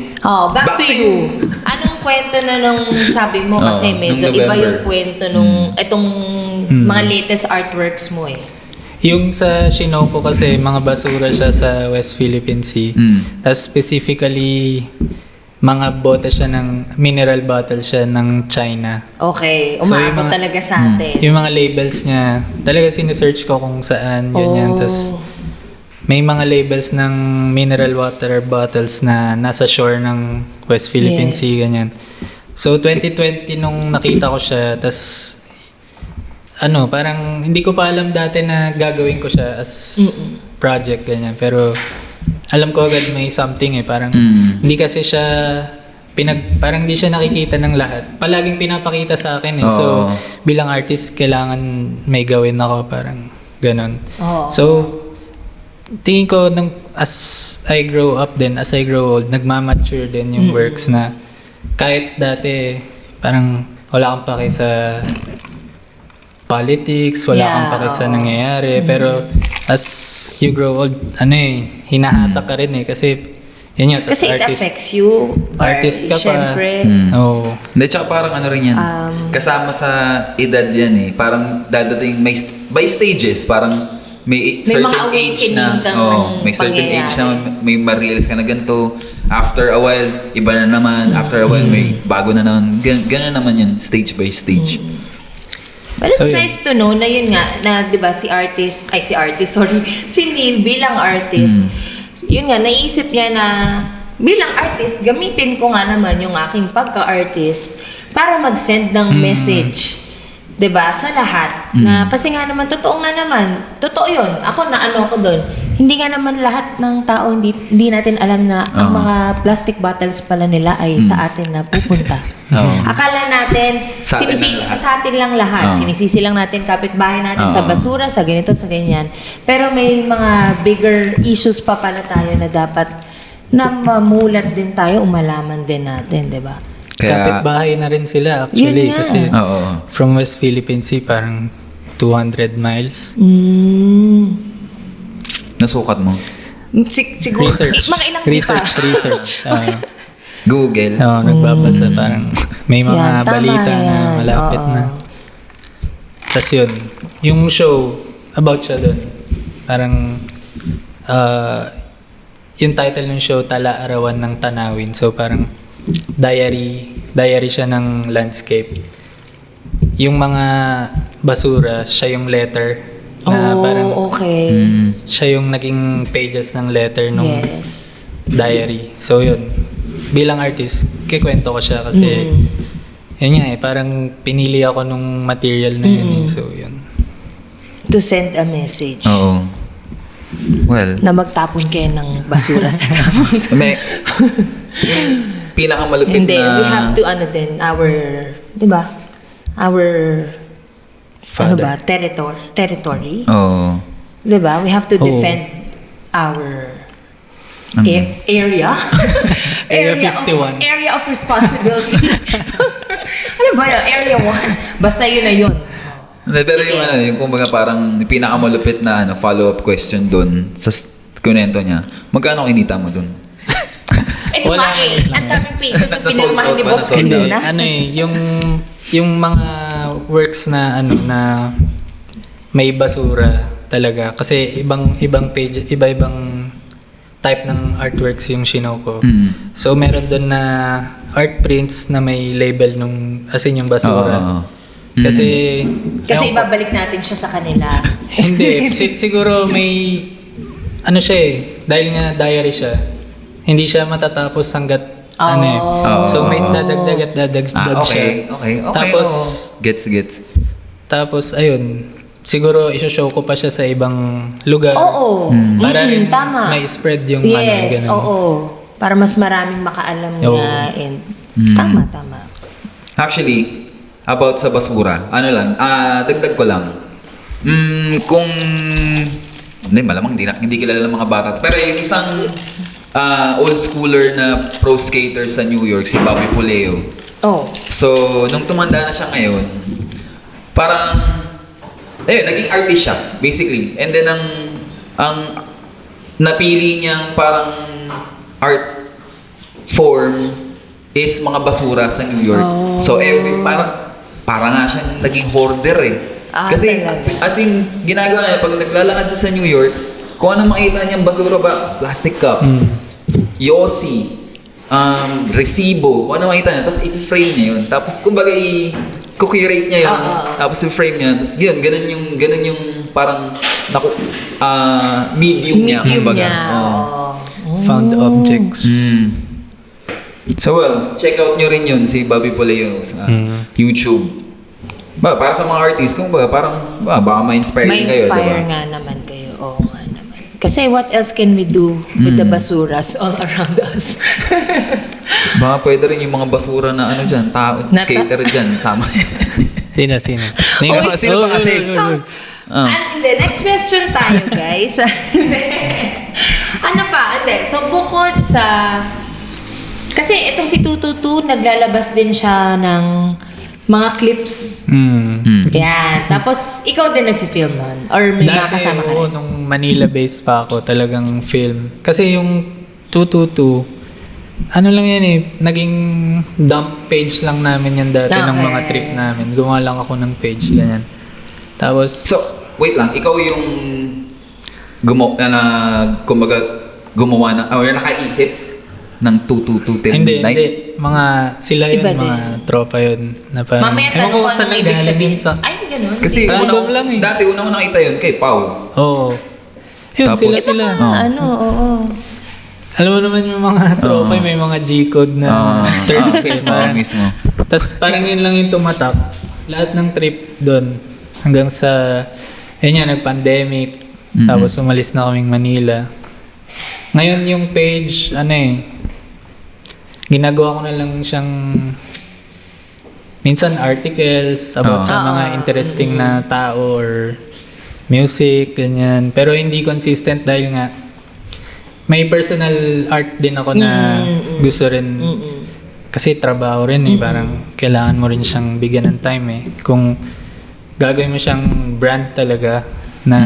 Back to you. Anong kwento na nung sabi mo kasi
Oo,
medyo
nung
iba
November.
yung kwento nung itong mga latest artworks mo eh.
Yung sa Shinoko kasi, mga basura siya sa West Philippine Sea. Tapos specifically, mga bote siya mineral bottle siya ng China.
Okay,
So, yung
umabot
mga-
talaga sa atin.
Yung mga labels niya, talaga sinesearch ko kung saan, ganyan. Tapos may mga labels ng mineral water bottles na nasa shore ng West Philippine
Yes.
Sea, ganyan. So 2020 nung nakita ko siya, tas parang hindi ko pa alam dati na gagawin ko siya as project, ganyan. Pero alam ko agad may something parang hindi kasi siya parang hindi siya nakikita ng lahat. Palaging pinapakita sa akin So
Oo.
bilang artist kailangan may gawin ako, parang ganun.
Oo.
So tingin ko as I grow old, nagmamature din yung works na kahit dati parang wala kang pake sa politics, wala kang pake sa nangyayari, pero as you grow old, hinahatak ka rin kasi yun yun, tas
Kasi it
artist.
affects you.
Artist ka pa.
Syempre.
Hindi, tsaka parang rin yan. Kasama sa edad yan Parang dadating, by stages, parang may certain
mga
age
awakening
na,
kang
may certain age na
pangyayari.
may ma-realize ka na ganito. After a while, iba na naman. After a while, may bago na naman. Ganun naman yan, stage by stage.
Well, it's
So, yun.
nice to know na yun nga, na di ba si Neil bilang artist, yun nga, naisip niya na bilang artist, gamitin ko nga naman yung aking pagka-artist para mag-send ng message 'Diba? Sa lahat. Na, kasi nga naman, totoo nga naman. Totoo yun. Ako na ano ako doon. Hindi nga naman lahat ng tao, hindi natin alam na ang mga plastic bottles pala nila ay sa atin na pupunta. Akala natin,
Sa atin lang lahat.
sa atin lang lahat. Sinisisi lang natin kapitbahay natin sa basura, sa ganito, sa ganyan. Pero may mga bigger issues pa pala tayo na dapat na mamulat din tayo, umalaman din natin, 'di ba?
Kapitbahay na rin sila actually
Yun nga.
kasi
Oo.
from West Philippine Sea parang 200 miles.
Nasukat mo.
Siguro,
Research.
mga ilang di pa.
Research.
Google.
Nagbabasa parang may mga
Yan, tama
balita na
yan.
malapit
Oo.
na. Tapos yun, yung show about siya doon. Parang yung title ng show, Tala Arawan ng Tanawin. So parang diary siya ng landscape. Yung mga basura, siya yung letter na parang
Okay.
siya yung naging pages ng letter nung
Yes.
diary. So yun, bilang artist, kikwento ko siya kasi yun nga parang pinili ako nung material na yun. So yun.
To send a message.
Oo. Well,
Na magtapon kayo ng basura sa tapon.
may pinakamalupit
Hindi,
na...
we have to di ba? Our,
Father.
territory.
Oo.
Di ba? We have to
Oo.
defend our
Ano?
area.
Area 51.
Area of responsibility. Ano ba yun? Area 1. Basta yun na yun.
Hindi, pero yung kumbaga parang pinakamalupit na follow-up question doon sa kunento niya. Magkano kinita mo doon?
Eh,
Wala
nga eh.
naman.
Ang daming pages na
Na-sold
pinirmahan
out
ni
ba?
Boss
Na-sold
Hindi,
out?
Luna.
ano yung mga works na na may basura talaga kasi ibang page, iba-ibang type ng artworks yung shinow ko. So meron doon na art prints na may label nung as in yung basura.
Oo.
Kasi
Kasi
ewan ko,
ibabalik natin siya sa kanila.
hindi siguro may ano siya dahil nga diary siya. Hindi siya matatapos hanggat So may dadagdag at dadagdag siya.
Okay.
Tapos
Gets.
Tapos, ayun, siguro iso-show ko pa siya sa ibang lugar.
Oo.
Para rin
Tama.
may spread yung
Yes,
ganun.
oo. Para mas maraming makaalam
Oo.
niya. And, tama.
Actually, about sa basura, dagdag ko lang. Kung hindi, malamang hindi kilala ng mga bata. Pero yung isang old schooler na pro skater sa New York, si Bobby Puleo.
Oh.
So, nung tumanda na siya ngayon, parang, naging artist siya, basically. And then, ang napili niyang parang art form is mga basura sa New York. So, parang nga siyang naging hoarder eh. Kasi,
Talaga.
as in, ginagawa niya, pag naglalakad siya sa New York, kung ano makita niyang basura ba, plastic cups, yosi, resibo, kung ano makita niya, tapos i-frame niya yun. Tapos, kumbaga, i-curate niya yun. Tapos, i-frame niya. Tapos, yun, ganun yung parang, medium niya, kumbaga. Oo.
Found objects.
So, well, check out nyo rin yun, si Bobby Puleo sa YouTube. Para sa mga artists, kung parang, baka ma-inspire din kayo,
Ma-inspire
diba?
nga naman kayo. Oo nga naman. Kasi what else can we do with the basuras all around us?
Baka pwede rin yung mga basura na dyan, skater dyan, sama.
Sino?
Sino ba kasi?
And the next question tayo, guys. Ano pa? So, bukod sa... Kasi itong si Tututu, naglalabas din siya ng mga clips. Yan. Tapos, ikaw din nag-film nun? Or may mga kasama ka rin?
Nung Manila-based pa ako, talagang film. Kasi yung 222, ano lang yan naging dump page lang namin yan dati ng mga trip namin. Gumawa lang ako ng page, ganyan. Tapos,
So, wait lang, ikaw yung kumbaga gumawa ng, or nakaisip ng 222 till
hindi.
midnight?
Sila yun,
Iba
mga tropa yun. Na parang,
Mamaya
ewan
tanong ko
saan
anong ibig
nanggaling
sabihin.
sa-
Ay, ganun.
Kasi
Random lang eh.
dati una ko nakita yun kay Pau.
Oo. Yun,
Tapos-
sila.
Oo.
Alam mo naman yung mga tropa, may mga G-code na terms.
mismo.
Tapos parang yun lang yung tumatak. lahat ng trip doon hanggang sa yun nga, nag-pandemic. Tapos umalis na kaming Manila. Ngayon yung page, ginagawa ko na lang siyang minsan articles about sa mga interesting na tao or music, ganyan. Pero hindi consistent dahil nga may personal art din ako na gusto rin. Kasi trabaho rin parang kailangan mo rin siyang bigyan ng time Kung gagawin mo siyang brand talaga na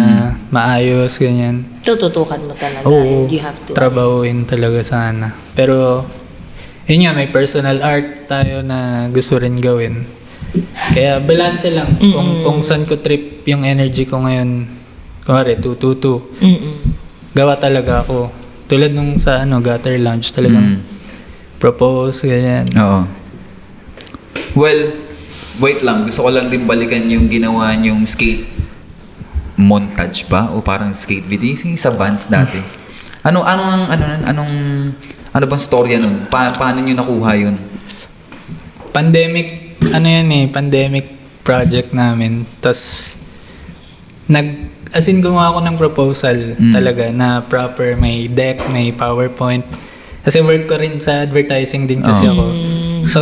maayos, ganyan.
Tututukan mo talaga.
Oo,
You have to.
trabahuin talaga sana. Pero, yun nga, may personal art tayo na gusto rin gawin. Kaya balance lang. Kung saan ko trip yung energy ko ngayon, kunwari, 222. Gawa talaga ako. Tulad nung sa Gutter Lounge, talagang propose, ganyan.
Oo. Well, wait lang. Gusto ko lang din balikan yung ginawa yung skate montage ba? O parang skate video sa Vans dati. Ano bang storya nun? Paano nyo nakuha yun?
Pandemic, pandemic project namin. Tapos, gumawa ako ng proposal talaga na proper, may deck, may PowerPoint. Kasi work ko rin sa advertising din kasi ako. So,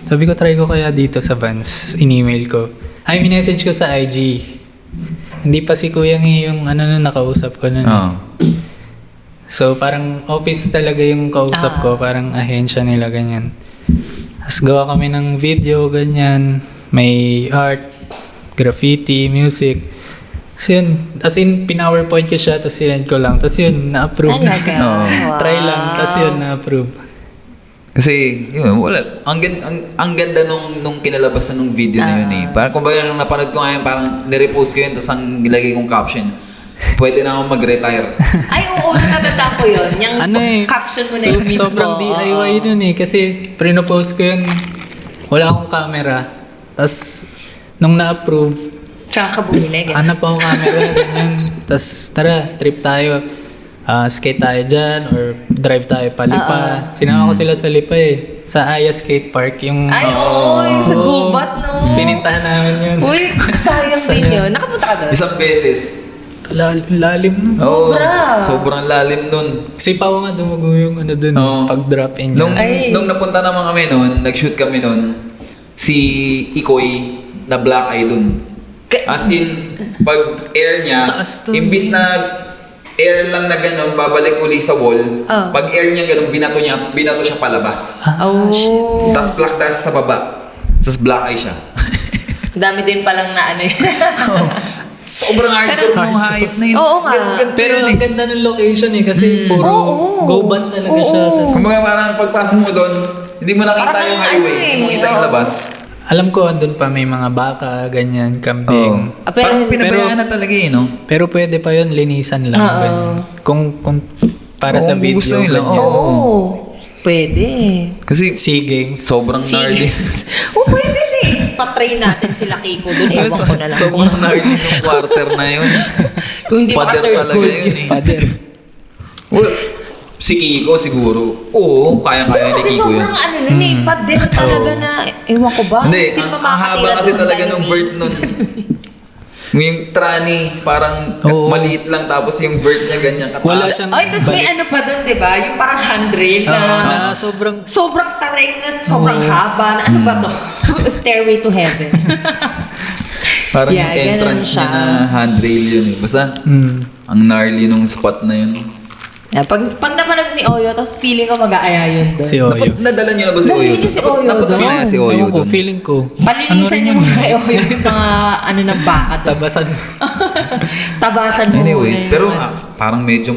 sabi ko, try ko kaya dito sa Vans. In-email ko. Minessage ko sa IG. Hindi pa si Kuya yung nakausap ko nun. So, parang office talaga yung kausap ko. Parang ahensya nila, ganyan. Tapos gawa kami ng video, ganyan. May art, graffiti, music. So yun, as in, pin-PowerPoint ko siya, tapos sinend ko lang. Tapos yun, na-approve na.
Talaga? Wow.
Try lang, tapos yun, na-approve.
Kasi, yun, wala. Ang ganda nung kinalabas na nung video na yun Parang kumbaga nung napanood ko ngayon, parang nirepost ko yun, tapos ang nilagay kong caption, pwede na akong mag-retire.
Ay, oo, natatanda ko yun. Yung caption mo na yun mismo.
Sobrang DIY nun kasi pre-post ko yun, wala akong camera. Tapos, nung na-approve,
Tsaka ka bumili.
hanap ako camera, ganyan. Tapos, tara, trip tayo. Skate tayo dyan or drive tayo pa Lipa. Sinama ko sila sa Lipa sa Aya Skate Park. Yung,
Ay, oo, yung sa gubat, no?
Pinintahan namin yun.
Uy, sayang din yun. Nakapunta ka doon?
Isang beses.
Lalim nun.
Sobra.
Sobrang lalim nun.
Kasi pa nga dumugo yung dun, pag-drop in
Nung,
niya.
nung napunta naman kami nun, nag-shoot kami nun, si Ikoy na black eye dun. As in, pag air niya,
Taas to.
imbis na air lang na gano'n, babalik uli sa wall. Pag air niya gano'n, binato siya palabas.
Oh.
Tapos black dash sa baba. Tapos black eye siya.
Dami din palang na ano yun.
Sobrang hardcore nung hype na yun.
Oo nga.
Ganda
Pero
yun
ang ganda ng location kasi puro
Oo.
go band talaga siya. Tas,
Kumbaga parang pagpasok mo doon, hindi mo nakita
Parang
yung highway.
ano
Hindi mo kita yung labas.
alam ko andun pa may mga baka, ganyan, kambing.
Ah, pero
Parang
hindi-
pinabayaan na talaga no?
Pero pwede pa yun, linisan lang.
Oo.
ganyan. Kung para sa
Oo,
video,
gusto nila,
ganyan.
Oo. Pwede.
Kasi
SEA Games.
sobrang gnarly.
Oo, pwede din. Patrain natin sila Kiko doon. Ewan ko na lang.
Sobrang gnarly yung quarter na yun.
Kung hindi maka
Pader
third
talaga
gold.
yun eh.
Pader.
Well, si Kiko siguro. Oo, kayang-kaya ni
Kasi
Kiko yun.
sobrang ano nun eh. Pader talaga na. Ewan ko ba?
Hindi,
Sino
ang
pa
haba
makakatira
kasi
doon
talaga
tayo
nung
ni-
vert nun. Yung tranny, parang
Oo.
maliit lang tapos yung vert niya ganyan kataas.
Wala siyang
Ay, tapos may ano pa doon, di ba? Yung parang handrail na
na sobrang
sobrang tarik na sobrang haba na. Ano ba to? Stairway to Heaven.
Parang
Yeah,
yung entrance
ganun siya.
niya na handrail yun eh. Basta, ang gnarly nung spot na yun.
Yeah, pag napanood ni Oyo, tapos feeling ko mag-aaya yun doon.
si Oyo.
Nadala niyo na ba si
Dali
Oyo?
niyo si Oyo
Napunta
doon.
na si Oyo
Ewan ko,
doon.
feeling ko.
Palinisan
rin
niyo
yun
mga
eh.
kay Oyo yung mga ano ng baka doon.
Tabasan.
Tabasan mo.
Anyways,
muna
pero
yun.
parang medyo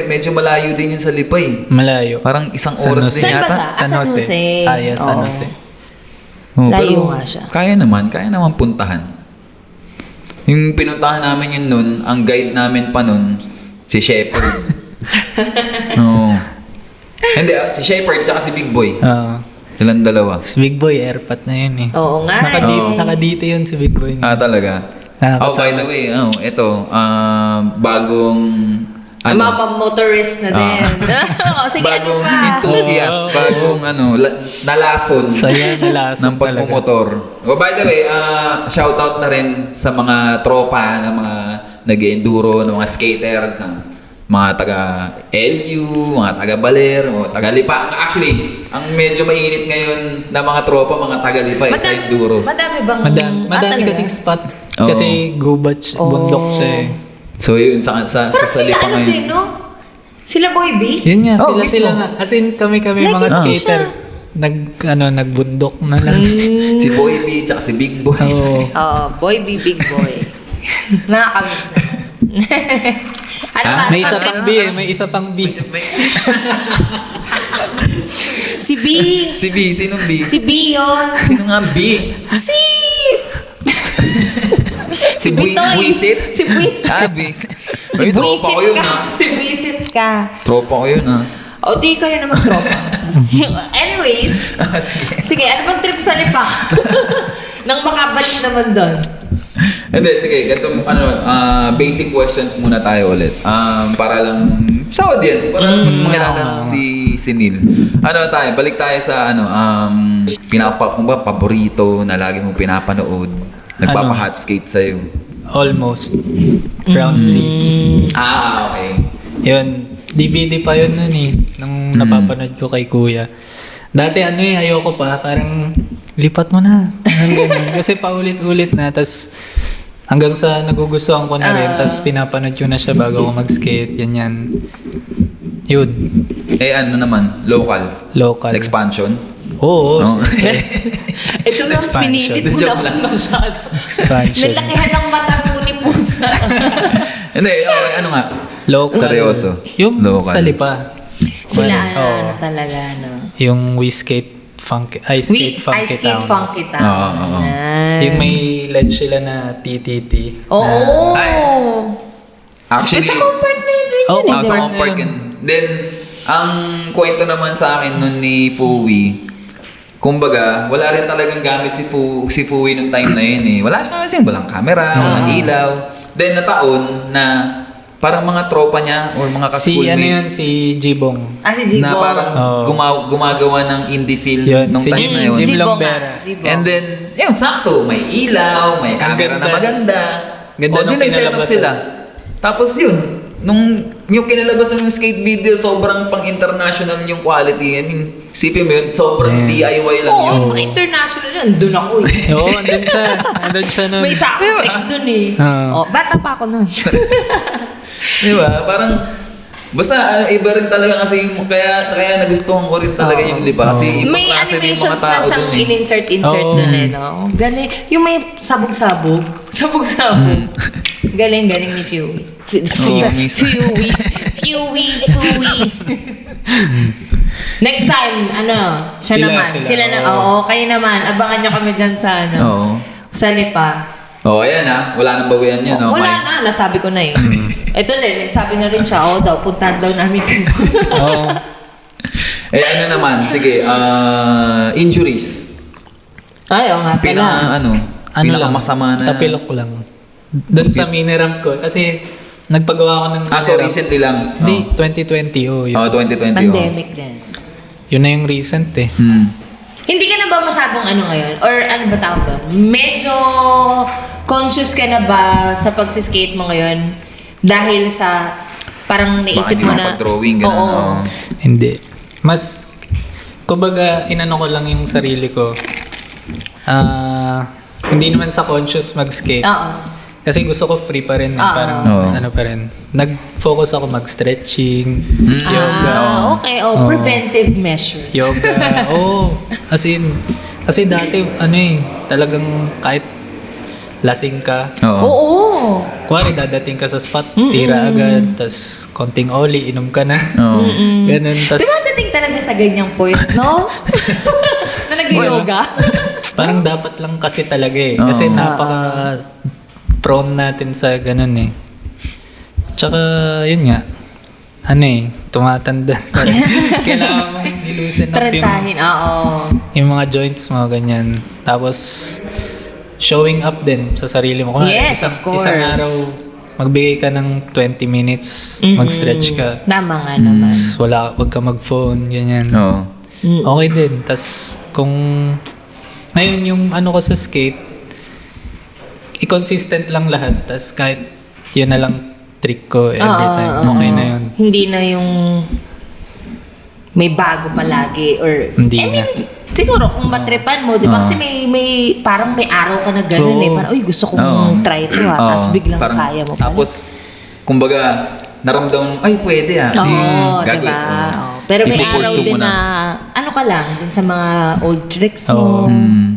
medyo malayo din yun sa Lipay.
Malayo.
Parang isang
San
oras
Jose.
din
Saan ba
yata.
siya? San Jose.
San
Oo.
Jose.
Oh,
Layo
pero
nga siya.
kaya naman puntahan. Yung pinuntahan namin yun nun, ang guide namin pa nun, si Shepard. Oo. Hindi, si Shepard tsaka si Big Boy. Silang dalawa.
Si Big Boy, airpat na yun eh.
Oo nga.
Oo.
Nakadito yun si Big Boy.
Ah, talaga? Oh, by the way, ito, bagong
Ang mga motorist na din. O, sige,
Bagong
ano pa?
enthusiast, bagong nalason
Saya nalason
ng pagmumotor. Oh, by the way, shoutout na rin sa mga tropa na mga nag-enduro, ng mga skaters, mga taga LU, mga taga Baler, o taga Lipa. Actually, ang medyo mainit ngayon na mga tropa, mga taga Lipa sa enduro.
Madami bang...
Madami
talaga?
kasing spot.
Oo.
Kasi gubat, bundok siya eh.
So yun, sa
Parang sila
Lipa
ano
ngayon.
din, no? Sila Boy B?
Yun nga,
Oh,
sila
mismo.
nga. As in, kami
Like
mga
ito
skater. Nagbundok na lang.
Si Boy B, tsaka si Big Boy.
Oo.
Oo, Boy B, Big Boy. Nakakamiss na. Ano ba?
May isa pang B eh, may isa pang B.
Si B.
Si B, sinong B?
Si B yun.
Sino nga B?
Si...
Si
Bitoy.
Buisit?
Si Buisit.
Ah, B.
Si
Uy, tropa ko yun
ka.
ah.
Si Buisit ka.
Tropa ko yun ah.
O, di kayo naman tropa. Anyways.
Sige.
Sige, ano bang trip sa Lipa? Nang makabalik naman doon.
Hindi, sige. Ganito, basic questions muna tayo ulit. Para lang sa audience, para lang mas makilala si Neil. Balik tayo sa paborito na lagi mong pinapanood. Nagpapa-hot skate sa'yo.
Almost. Ground trees.
Okay.
Yun. DVD pa yun nun eh. Nung napapanood ko kay kuya. Dati ayoko pa. Parang lipat mo na. Ganun. Kasi paulit-ulit na. Tas hanggang sa nagugustuhan ko na rin. Tas pinapanood ko na siya bago ako mag-skate. Ganyan. Yun.
Ano naman? Local?
Local.
Expansion?
Oo.
No?
Ito lang,
Expansion.
pinilit mo
Joke
naman masyado.
Expansion.
Nalakihan ng mata mo ni Pusa.
Hindi, ano nga?
Local.
Seryoso?
Yung
Local.
sa Lipa.
Sila,
Oo.
talaga, no?
Yung We Skate Funky. Skate Funky
Ice Skate
Town.
Funky Town.
Oo.
Yung may ledge sila na TTT.
Oo.
Ay. Actually,
Sa comfort na rin
Oh,
yun.
sa
Comfort
Hong
na
Park
yun.
yun. Then, ang kwento naman sa akin nun ni Fui, kumbaga, wala rin talagang gamit si Fui nung time na yun eh. Wala siya kasing walang camera, walang ilaw. Then, nataon na parang mga tropa niya or mga ka-schoolmates
Si Jibong.
Si Jibo.
na parang gumagawa ng indie film
Yun,
nung
si
time na yun.
Jim
Jibo
Lombera.
nga, Jibo.
And then, yun, sakto. May ilaw, may camera na
ganda.
maganda.
Ganda nung
Di nag-set up
kinalabasan.
sila. Tapos yun, yung kinalabasan ng skate video, sobrang pang-international yung quality. I mean, sipin mo yun, sobrang DIY lang yun.
Oo, mga international yun. Doon ako eh.
Oo, andun siya. Andun siya nun.
May isa akong trick doon eh. Bata pa ako nun.
Di ba? Parang, basta iba rin talaga kasi kaya nagustuhan ko rin talaga yung Lipa. Kasi ibang
May
klase rin yung mga
animations na
tao
siyang
dun eh.
in-insert
Oo.
dun eh, no? Galing. Yung may sabog-sabog. Sabog-sabog. Galing ni Fuey. Fuey. Next time, siya naman. Sila na, oo, kayo naman. Abangan nyo kami dyan sa,
Oo.
sa Lipa.
Ayan wala nang bawian yan. No?
Wala na, nasabi ko na eh. Ito rin, nagsabi na rin siya, daw, puntahan daw namin kayo.
Oo.
Naman, sige, injuries.
Ay, oo nga pala.
Pinakamasama na.
Tapilok ko lang. Doon sa miniramp ko. Kasi nagpagawa ko ng
So recently lang.
Di, 2020. Oh, yun.
2020.
Pandemic din.
Yun na yung recent eh.
Hindi ka na ba masyadong ngayon? Or ano ba tawag doon? Medyo conscious ka na ba sa pagsiskate mo ngayon? Dahil sa parang naisip
Baka
mo
hindi
na...
makapag-drawing, ganun.
Oo.
Oo.
Hindi. Mas, kumbaga, inano ko lang yung sarili ko. Hindi naman sa conscious mag-skate.
Oo.
Kasi gusto ko free pa rin.
Oo.
Parang,
Oo.
ano pa rin. Nag-focus ako mag-stretching, yoga.
Okay.
Oo.
Preventive measures.
Yoga. Kasi dati, talagang kahit lasing ka,
Oo.
Oo.
kuwari dadating ka sa spot, tira agad, tas konting oli, inom ka na.
Oo.
Ganun, tas
Di ba dating talaga sa ganyang point, no? Na nag-yoga?
parang dapat lang kasi talaga eh. Kasi
Oo.
napaka-prone natin sa ganun eh. Tsaka, yun nga, tumatanda. Kailangan mong ilusin up
Trentahin, oo.
yung mga joints mo, ganyan. Tapos, showing up din sa sarili mo. Kunwari,
Yes, of course.
Isang araw, magbigay ka ng 20 minutes, mag-stretch ka.
Tama nga naman.
Tapos wag ka mag-phone, ganyan.
Oo.
Okay din. Tapos kung ngayon yung ano ko sa skate, i-consistent lang lahat. Tapos kahit yun na lang trick ko every time. Okay na yun.
Hindi na yung may bago palagi or
Hindi
I mean,
na.
siguro kung matripan mo, di ba? Kasi may parang may araw ka na gano'n eh.
Oo.
Parang, uy, gusto kong try ito ha. Tapos biglang
Parang-
kaya mo pala.
Tapos, kumbaga, naramdaman mo, ay pwede ah.
Oo,
Gagi.
diba? Oo. Pero may araw
Ipupursue
din
mo
na, ano ka lang, dun sa mga old tricks
Oo.
mo.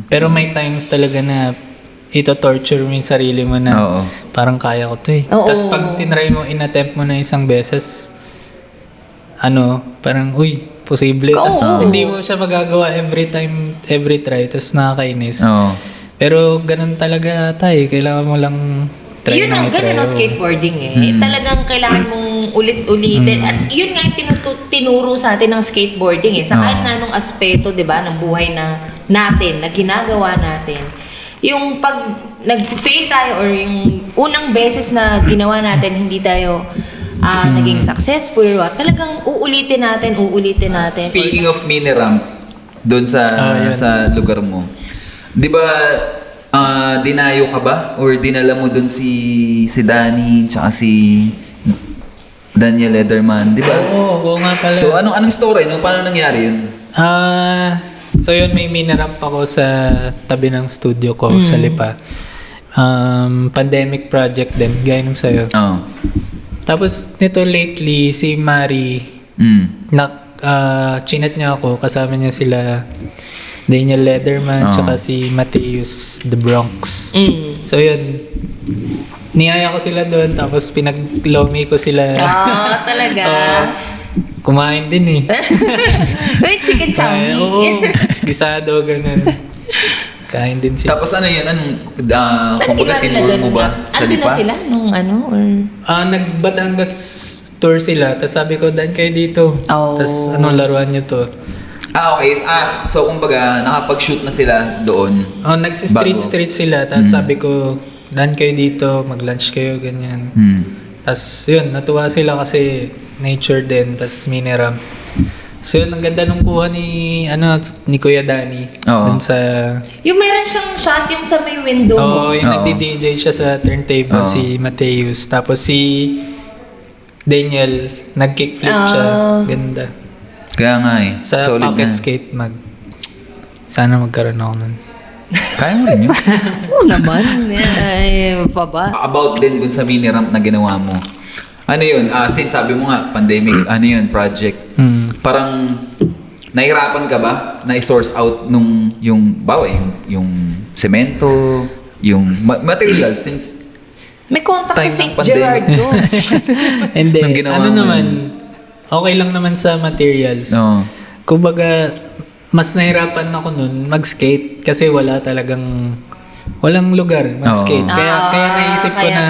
Pero may times talaga na ito-torture mo yung sarili mo na
Oo.
parang kaya ko to eh.
Oo.
Tapos pag tinry mo, in-attempt mo na isang beses, parang, uy, posible.
Oo.
Tapos hindi mo siya magagawa every time, every try. Tapos nakakainis.
Oo.
Pero ganun talaga tayo. Kailangan mo lang try
Yun ang
na
ganun ang skateboarding eh. Talagang kailangan mong ulit-ulitin. At yun nga yung tinuro sa atin ng skateboarding eh. Sa kahit na anong aspeto, di ba, ng buhay natin, na ginagawa natin. Yung pag nag-fail tayo or yung unang beses na ginawa natin, hindi tayo naging successful, talagang uulitin natin.
Speaking of mini ramp, doon
yun.
sa lugar mo, di ba, dinayo ka ba? Or dinala mo doon si Danny, tsaka si Daniel Lederman, di ba?
Oo nga pala.
So, anong story? Paano nangyari yun?
So yun, may mini-ramp ako sa tabi ng studio ko sa Lipa. Pandemic project din, gaya nung sa'yo.
Oo.
Tapos nito lately, si Mari, chinat niya ako, kasama niya sila Daniel Lederman, tsaka si Mateus The Bronx. So yun, niyaya ko sila doon, tapos pinag-lomi ko sila.
Talaga.
Kumain din eh.
Uy, chicken chowmy.
Oo, gisado, ganun. Kain din sila.
Tapos ano yun?
Saan
Kumbaga,
ginawa nila
tinuro
doon?
mo ba sa
Ando na
Lipa?
sila nung ano? Or...
Nag-Batangas tour sila, tapos sabi ko, daan kayo dito.
Oh.
Tapos laruan nyo to.
Okay. So, kumbaga, nakapag-shoot na sila doon.
Nagsi-street sila, tapos sabi ko, daan kayo dito, mag-lunch kayo, ganyan. Tapos yun, natuwa sila kasi nature din, tapos mini-ramp. So yun, ang ganda nung kuha ni Kuya Danny.
Oo.
Dun sa...
Yung meron siyang shot yung sa may window
Oo,
mo.
yung
Oo.
nagdi-DJ siya sa turntable,
Oo.
si Mateus. Tapos si Daniel, nag-kickflip siya. Ganda.
Kaya nga eh.
Sa
Solid
pocket
na.
skate mag. Sana magkaroon ako nun.
Kaya mo rin yun.
Oo naman. Ay, pa ba?
About din dun sa mini ramp na ginawa mo. Ano yun? Since sabi mo nga, pandemic, ano yun, project. Parang, nahirapan ka ba na i-source out nung, yung semento, yung material, since
May contact
Time
sa
ng
St.
pandemic.
Gerard doon.
Hindi,
Nung ginawa
ano
mo
naman,
yun.
okay lang naman sa materials.
No.
Kumbaga, mas nahirapan ako nun mag-skate kasi walang lugar mag-skate.
Oo.
Kaya naisip ko
kaya-
na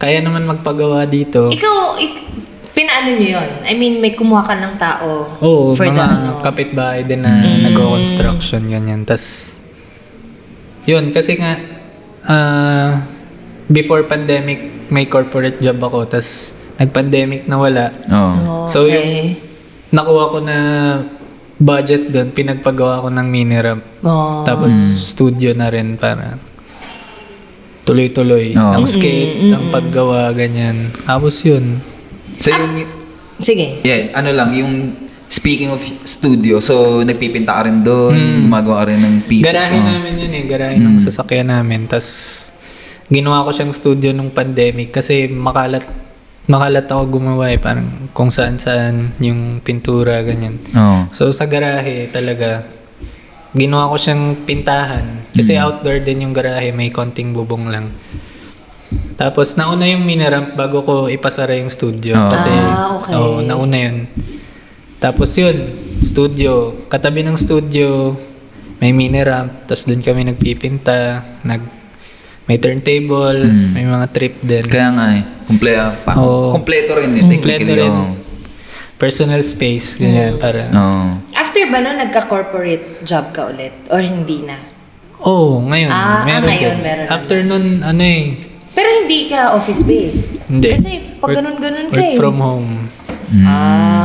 kaya naman magpagawa dito.
Ikaw, pinaano nyo yun? I mean, may kumuha ka ng tao
Oo,
for the
mga
ano.
kapitbahay din na nag-construction, ganyan. Tas, yun, kasi nga, before pandemic, may corporate job ako. Tas, nag-pandemic na wala.
Oo.
So, yung nakuha ko na budget doon, pinagpagawa ko ng mini ramp.
Oh.
Tapos, studio na rin para tuloy-tuloy.
Oo.
Ang skate, ang paggawa, ganyan. Tapos yun.
So, yung,
Sige.
yeah, ano lang, yung speaking of studio, so, nagpipinta ka rin doon, gumagawa ka rin ng pieces.
Garahe
oh.
namin yun eh. Garahe ng sasakyan namin. Tapos, ginawa ko siyang studio nung pandemic kasi makalat ako gumawa eh. Parang kung saan-saan yung pintura, ganyan.
Oo.
So, sa garahe talaga, ginawa ko siyang pintahan. Kasi outdoor din yung garahe, may konting bubong lang. Tapos, nauna yung mini-ramp bago ko ipasara yung studio.
Oh.
Kasi,
Okay.
nauna yun. Tapos yun, studio. Katabi ng studio, may mini-ramp. Tapos doon kami nagpipinta. May turntable, may mga trip din.
Kaya nga eh.
Oo.
Kompleto rin eh.
Kompleto
Technically.
rin.
Oo.
Personal space, ganyan. Para...
Oo.
After ba nun, nagka-corporate job ka ulit? Or hindi na?
Oo, ngayon.
Ah,
meron
ngayon,
din.
meron
After
na.
nun,
Pero hindi ka office-based.
Hindi.
Kasi pag ganun-ganun ka
Work
eh.
from home.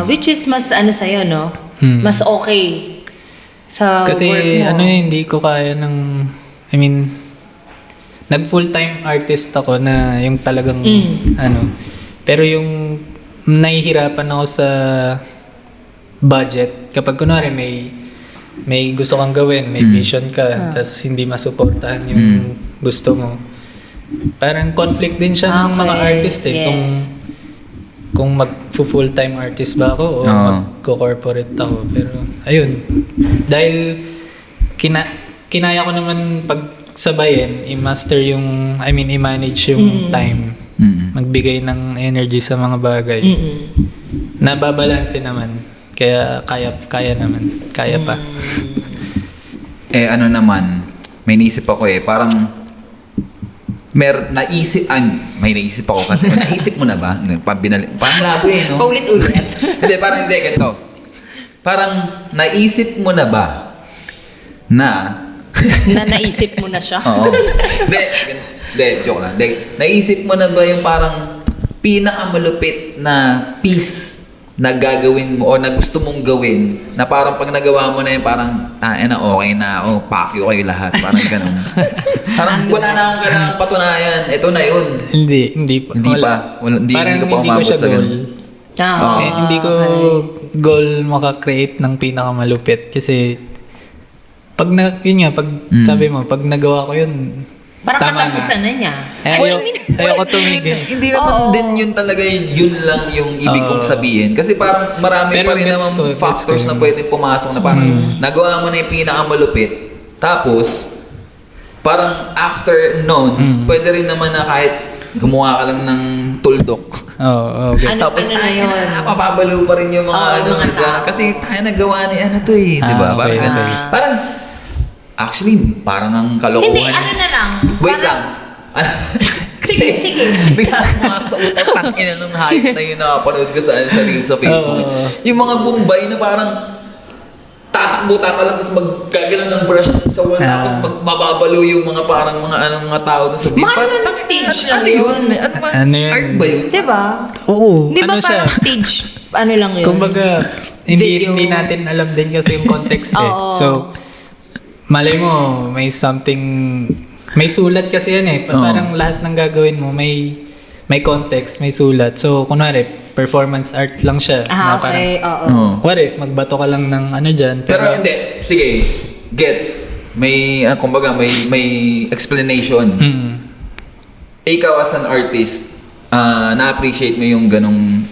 Which is mas ano sa'yo, no? Mas okay sa
Kasi
work mo.
ano hindi ko kaya ng, I mean, nag full-time artist ako na yung talagang ano. Pero yung nahihirapan ako sa budget. Kapag kunwari may gusto kang gawin, may vision ka, tas hindi masuportahan yung gusto mo. Parang conflict din siya ng mga
Okay,
artist eh.
yes.
Kung mag-full-time artist ba ako o mag-corporate ako. Pero ayun, dahil kinaya ko naman pagsabayin, i-master yung, I mean, i-manage yung time. Magbigay ng energy sa mga bagay. Nababalanse naman. Kaya kaya naman. Kaya pa.
Ano naman, may naisip ako parang may naisip ako kasi naisip mo na ba? Parang labo no?
Paulit-ulit.
Hindi, parang hindi, ganito. Parang naisip mo na ba na
Na naisip mo na siya.
Oo. Hindi, joke lang. Naisip mo na ba yung parang pinakamalupit na piece na gagawin mo o na gusto mong gawin na parang pag nagawa mo na yung parang okay na ako, pakyo kayo lahat. Parang ganun. Parang wala na akong kailangang patunayan. Ito na yun.
Hindi pa.
Hindi pa. Hindi
Parang
ko pa
hindi ko
umabot
siya
sa
goal.
ganun.
Hindi ko goal makakreate ng pinakamalupit kasi pag sabi mo, pag nagawa ko yun,
Parang
tama
katapusan na niya.
Ayoko tumigil.
Hindi naman din yun talaga yun lang yung ibig kong sabihin. Kasi parang marami
Pero
pa rin
gets
naman
ko, gets
factors
ko
na
yun.
pwede pumasok na parang nagawa mo na yung pinakamalupit. Tapos, parang after noon, pwede rin naman na kahit gumawa ka lang ng tuldok.
Okay.
Ano na yun?
Mapapabalo pa rin yung mga
Oo, mga tao.
Kasi tayo nagawa ni ano to di ba?
Okay,
Parang,
okay.
parang, actually, parang ang kalokohan.
Hindi, ano na lang.
Wait lang.
Sige, sige.
Bigla mga sa utak ina nung hype na yun nakapanood ko sa reels sa Facebook. Yung mga Bombay na parang tatakbo tatalang tapos magkagalan ng brush sa wall tapos magbabalo yung mga parang mga tao doon sa beat.
Mga naman stage lang
ano
yun.
Ano ba?
Ano yun?
Art ba yun?
Diba?
Oo.
Di ba
Ano siya?
parang stage, ano lang yun?
Kumbaga, hindi
Video.
natin alam din kasi yung context eh.
Oo.
So, malay mo, may something, may sulat kasi yan eh. Parang lahat ng gagawin mo, may context, may sulat. So, kunwari, performance art lang siya.
Okay, oo.
Kunwari, magbato ka lang ng ano dyan.
Pero hindi, sige, gets. May, kumbaga, may explanation. Ikaw as an artist, na-appreciate mo yung ganong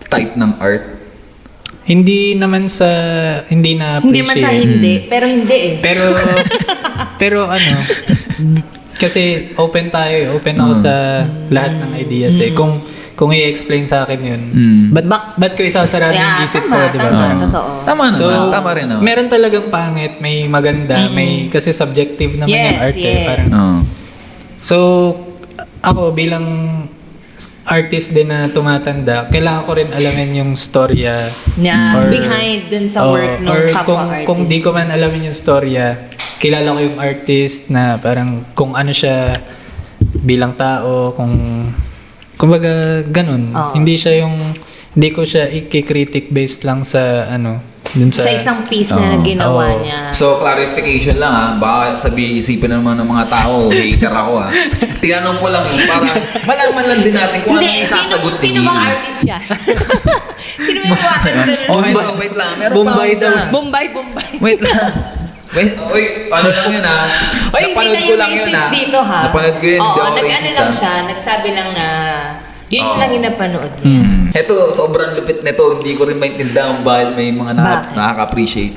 type ng art?
Hindi naman sa, hindi na-appreciate.
Hindi man sa hindi, pero hindi eh.
Pero ano, kasi open tayo, open ako sa lahat ng ideas eh. Kung i-explain sa akin yun, ba't ko isasarado yung isip ko, di ba?
Tama, totoo.
Tama naman,
So,
tama rin naman.
meron talagang pangit, may maganda, may, kasi subjective naman yung art eh.
Yes.
Parang, so, ako bilang artist din na tumatanda, kailangan ko rin alamin yung storya.
Yeah, behind dun sa work ng
or
kapwa-artist.
kung di ko man alamin yung storya, kilala ko yung artist na parang kung ano siya bilang tao, kumbaga ganun.
Oo.
Hindi ko siya i-critic based lang sa ano, dun sa
isang piece na ginawa
Oo.
niya.
So, clarification lang baka isipin naman ng mga tao, hater ako Tinanong ko lang yun para malaman lang din natin kung ano yung isasagot si
sino
Gil.
bang artist yan? Sino yung buwangan ko?
Okay, so wait lang. Meron pa ako isa.
Bombay.
Wait lang. Wait, ano lang yun
Oy, hindi
Napanood
kayo
ko lang yun
racist dito ha.
Napanood ko yun, hindi
Oo,
ako
nag-ano
racist
lang siya, nagsabi lang na yun
Oo.
lang yung napanood niya.
Ito, sobrang lupit nito. Hindi ko rin maintindihan bakit may mga
Bakit?
nakaka-appreciate.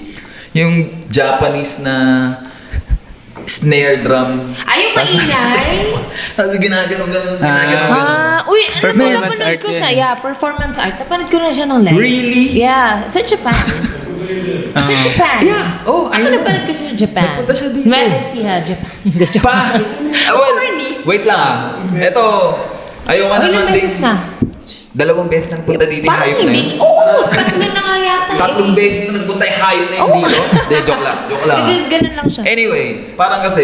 Yung Japanese na snare drum.
Ay, yung maingay?
Tapos ginaganon-ganon.
Uy,
Performance
napanood
art
ko
yun.
siya. Yeah, performance art. Napanood ko na siya ng live.
Really?
Yeah, sa Japan. Sa Japan.
Yeah. Oh,
Ako napanood ko sa Japan.
Nagpunta siya dito.
May siya, Japan. Corny.
Wait lang Ito, ayaw ka
Ilang
naman din.
beses na?
2 beses nang punta dito yung
Parang
hype na
hindi.
yun.
Oo, tatlo na nga yata
3 beses na nagpunta yung hype na yun dito. Hindi, joke lang.
Ganun lang siya.
Anyways, parang kasi,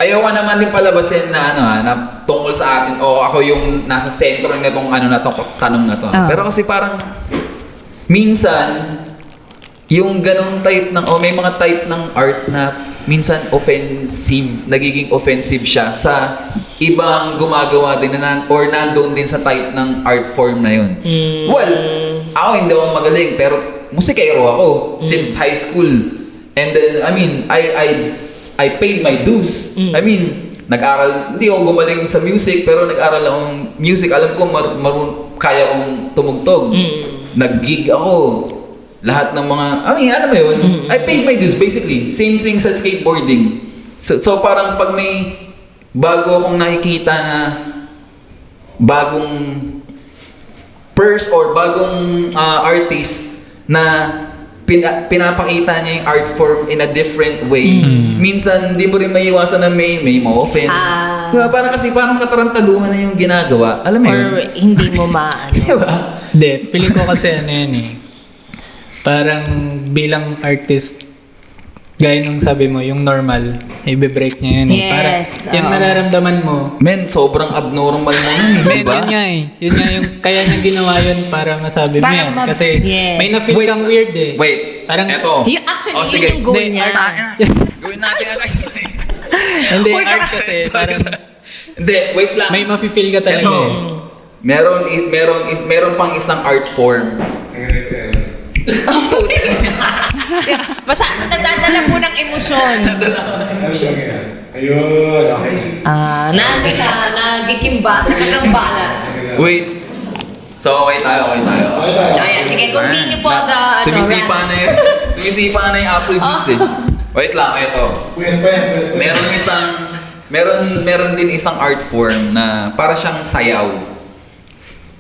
ayaw ka naman din palabasin na na tungkol sa atin o ako yung nasa sentro nitong tanong na to. Pero kasi parang minsan yung ganong type ng may mga type ng art na minsan nagiging offensive siya sa ibang gumagawa din or nandoon din sa type ng art form na yun. Well, ako hindi ako magaling pero musikero ako since high school. And then, I mean, I paid my dues. I mean, hindi ako gumaling sa music pero nag-aral akong music. Alam ko kaya kong tumugtog. Nag-gig ako. Lahat ng mga, alam mo yun, I paid my dues basically. Same thing sa skateboarding. So parang pag may bago akong nakikita na bagong or bagong artist na pinapakita niya yung art form in a different way. Minsan, di mo rin maiiwasan na may ma-offend. Diba? Parang katarantaduhan na yung ginagawa. Alam mo yun?
Or hindi mo maano.
Diba?
Hindi, feeling ko kasi yan eh. Parang bilang artist, gaya nung sabi mo, yung normal, i-break niya yun eh. Parang yung nararamdaman mo.
Men, sobrang abnormal mo nun,
Men,
diba?
yun nga eh. Yun nga yung, kaya niya ginawa yun para masabi mo yan. Kasi may na-feel kang weird eh.
Wait,
parang,
eto.
Actually,
sige.
yun yung goal
Hindi,
niya.
Gawin natin
hindi, art kasi, parang,
Hindi, wait lang.
may mafe-feel ka talaga
Eto,
eh.
meron pang isang art form.
Basta nadadala po ng emosyon.
Ayun, okay.
Nagkikimba, nagkambala.
Wait. So, okay tayo.
Ayan, sige, continue po the
Sumisipa
rant.
na yung apple juice eh. Wait lang, eto.
Pwede.
Meron din isang art form na para siyang sayaw.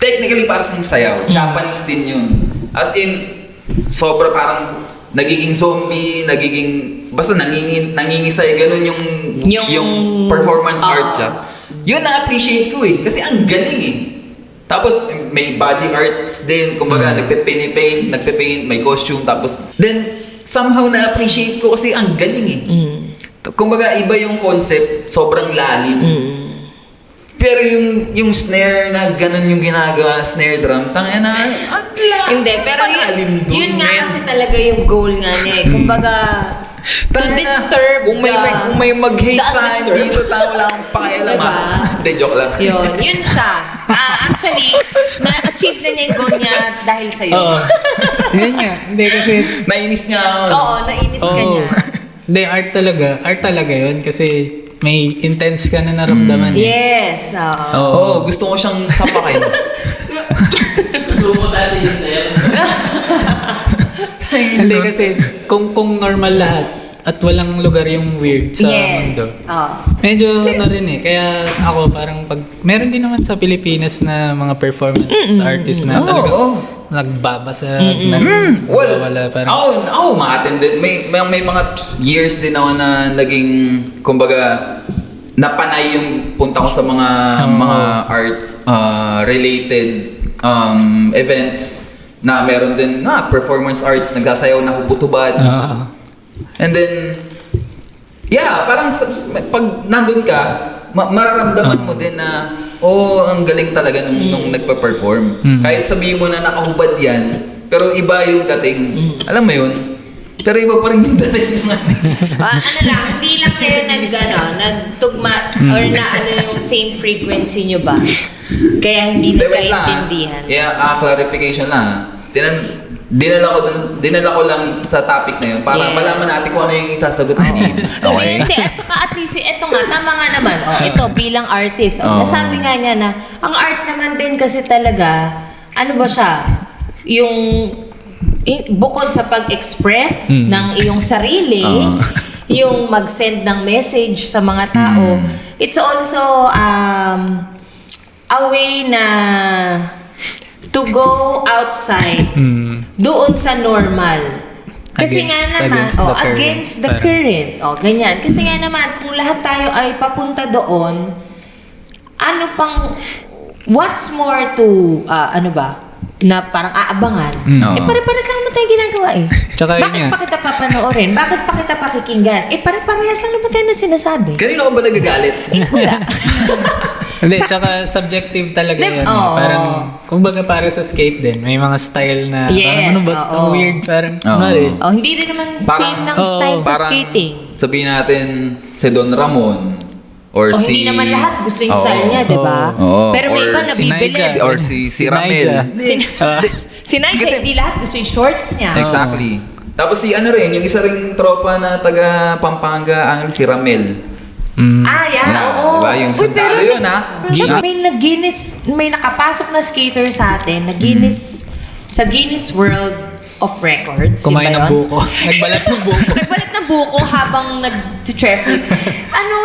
Technically, para siyang sayaw. Japanese din yun. As in, sobra parang nagiging zombie, basta nangingisay, ganun yung performance art siya. Yun na-appreciate ko eh. Kasi ang galing eh. Tapos may body arts din, kumbaga nagpe-paint, may costume, tapos then somehow na-appreciate ko kasi ang galing eh. Kumbaga iba yung concept, sobrang lalim. Pero yung snare na ganun yung ginagawa, snare drum, tangina na,
Hindi, pero yun nga kasi talaga yung goal nga niya eh. Kumbaga, to disturb
kung may mag-hate sa akin
undisturbed.
dito, wala akong pakialam
Diba?
Hindi, joke lang.
Yun siya. Actually, na-achieve na niya yung goal niya dahil sa'yo.
Oo. Yun nga. Hindi kasi,
Nainis niya ako.
Oo, nainis ka niya.
Hindi, art talaga yun kasi may intense ka na naramdaman eh.
Yes.
Oo, gusto ko siyang sapakin.
Gusto mo dati yung step?
Hindi kasi kung normal lahat at walang lugar yung weird sa mundo. Medyo na rin eh. Kaya ako parang meron din naman sa Pilipinas na mga performance artists na talagang nagbabasag,
Well,
parang,
ako ma-attended. May mga years din ako na naging, kumbaga, napanay yung punta ko sa mga art related events na meron din performance arts, nagsasayaw na hubot-hubad. And then, parang pag nandun ka, mararamdaman mo din na, ang galing talaga nung nagpa-perform. Kahit sabihin mo na nakahubad yan, pero iba yung dating. Alam mo yun? Pero iba pa rin yung dating ng
hindi lang kayo nagtugma or yung same frequency nyo ba? Kaya hindi nagkaintindihan.
Clarification lang. Dinala ko lang sa topic na yun para malaman natin kung ano yung isasagot natin. Okay?
Hindi, at saka at least, ito nga, tama nga naman. Ito, bilang artist. Nasabi nga niya na, ang art naman din kasi talaga, ano ba siya? Yung, bukod sa pag-express ng iyong sarili, yung mag-send ng message sa mga tao, it's also a way na to go outside doon sa normal. Kasi against the current. Ganyan. Kasi nga naman, kung lahat tayo ay papunta doon, what's more to, na parang aabangan,
Oo.
pare-pares lang naman tayo ginagawa eh.
Tsaka yun
Bakit
nga.
pa kita papanoorin? Bakit pa kita pakikinggan? Pare-parehas lang naman tayo na sinasabi.
Kanino ka ba nagagalit?
Wala.
Hindi, tsaka subjective talaga
Di-
yan.
oo.
Parang, kumbaga para sa skate din, may mga style na,
Yes,
parang ano ba,
oo.
ang weird, parang,
Oo.
kunwari,
Oh, hindi rin naman
Parang-
same ng
Oo,
style sa
Parang
skating.
sabihin natin si Don Ramon or
O
si...
hindi naman lahat gusto yung
Oo.
style niya, di ba?
Oo.
Pero may
Or
iba
si
nabibili.
Nigel.
Or si Ramel.
Naija.
Si Nigel,
Kasi-
hindi lahat gusto yung shorts niya.
Exactly. Tapos si ano rin, yung isa ring tropa na taga Pampanga, ang si Ramel.
Mm.
Ah, yeah,
Yeah,
oo.
diba? Yung
Uy,
sundalo
pero-
yun, ha?
Siya,
Yeah.
may nakapasok na skater sa atin, na Guinness, sa Guinness World of Records. Yun
Kumain
ba
ng
yun?
buko. Nagbalat ng buko.
Nagbalat ng buko habang nag-traffic.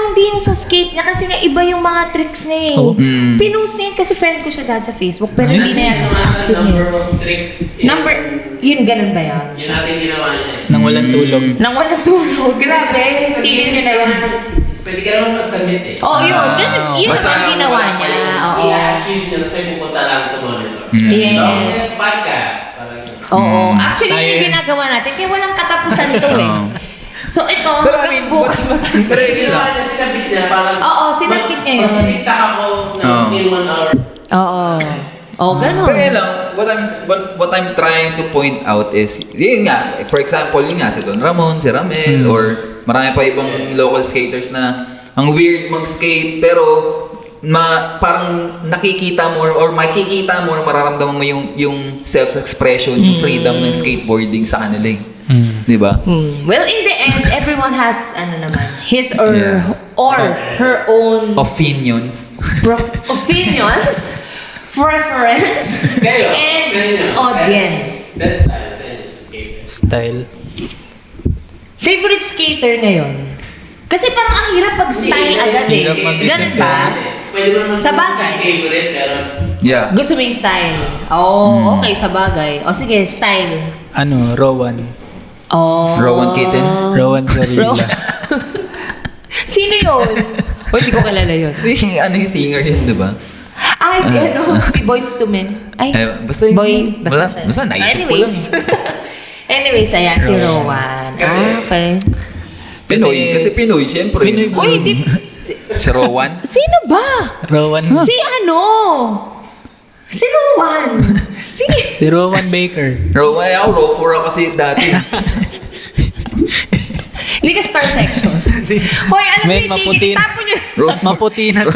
Hindi yung sa skate niya kasi nga iba yung mga tricks niya eh.
Oh.
Pinost niya yun kasi friend ko siya dati sa Facebook pero
Nice.
hindi na yan active
Number
niya.
of tricks.
Yun ganun ba yan?
Yun natin ginawa niya.
Nang walang tulog.
Nang walang tulog. Grabe. Tigil niyo na yun.
Pwede ka naman mag-submit eh.
Oo, yun. Ganun. Yun
Basta
ang ginawa
wala
niya.
kayo.
Oo.
I-achieve niya, tapos may pupunta lang to monitor.
Yes.
Podcast. Parang yun.
Oo. Actually, yun yung
Tayo-
ginagawa natin. Kaya walang katapusan to eh.
Oo.
So, ito,
Pero I mean,
bukas ba tayo?
pero yun lang.
Sinabit niya, parang...
Oo, sinabit niya yun.
Mag-tiktak ako
Oo.
in 1 hour.
Oo. Oo, ganun.
Pero yun lang, what I'm trying to point out is, yun nga, for example, yun nga, si Don Ramon, si Ramel, or marami pa ibang local skaters na ang weird mag-skate, pero parang nakikita mo or makikita mo or mararamdaman mo yung self-expression, yung freedom ng skateboarding sa kanila eh. Di ba?
Well, in the end, everyone has, his or
Yeah.
her own
Opinions.
opinions, preference,
Kayo, sa
and
inyo,
audience.
Best style sa inyo, skater.
Style.
Favorite skater ngayon? Kasi parang ang hirap pag-style
Hindi,
agad eh.
hirap mag-isip
Ganun ba?
Pwede mo naman
Sa bagay.
favorite, pero...
Yeah.
Gusto mo yung style? Oo, okay, sa bagay. O sige, style.
Rowan.
Oh.
Rowan Kitten?
Rowan Zarilla.
Sino yun? O, hindi ko kilala yun.
Ano yung singer yun, di ba?
Ay, si Boyz II Men. Ay,
Basta
Boy,
wala,
siya.
basta naisip ko lang.
Anyways. Anyways, ayan, si Rowan. Okay.
Pinoy, kasi Pinoy, syempre.
Pinoy ba?
Uy,
Si Rowan?
sino ba?
Rowan.
Si ano? Si Rowan. Si
Rowan Baker.
Rowan, ako, row 4 ako kasi dati.
Hindi ka star section. Hoy, alam mo
Men,
yung
maputi
tigil.
na.
Tapo nyo.
Row
Maputi na to.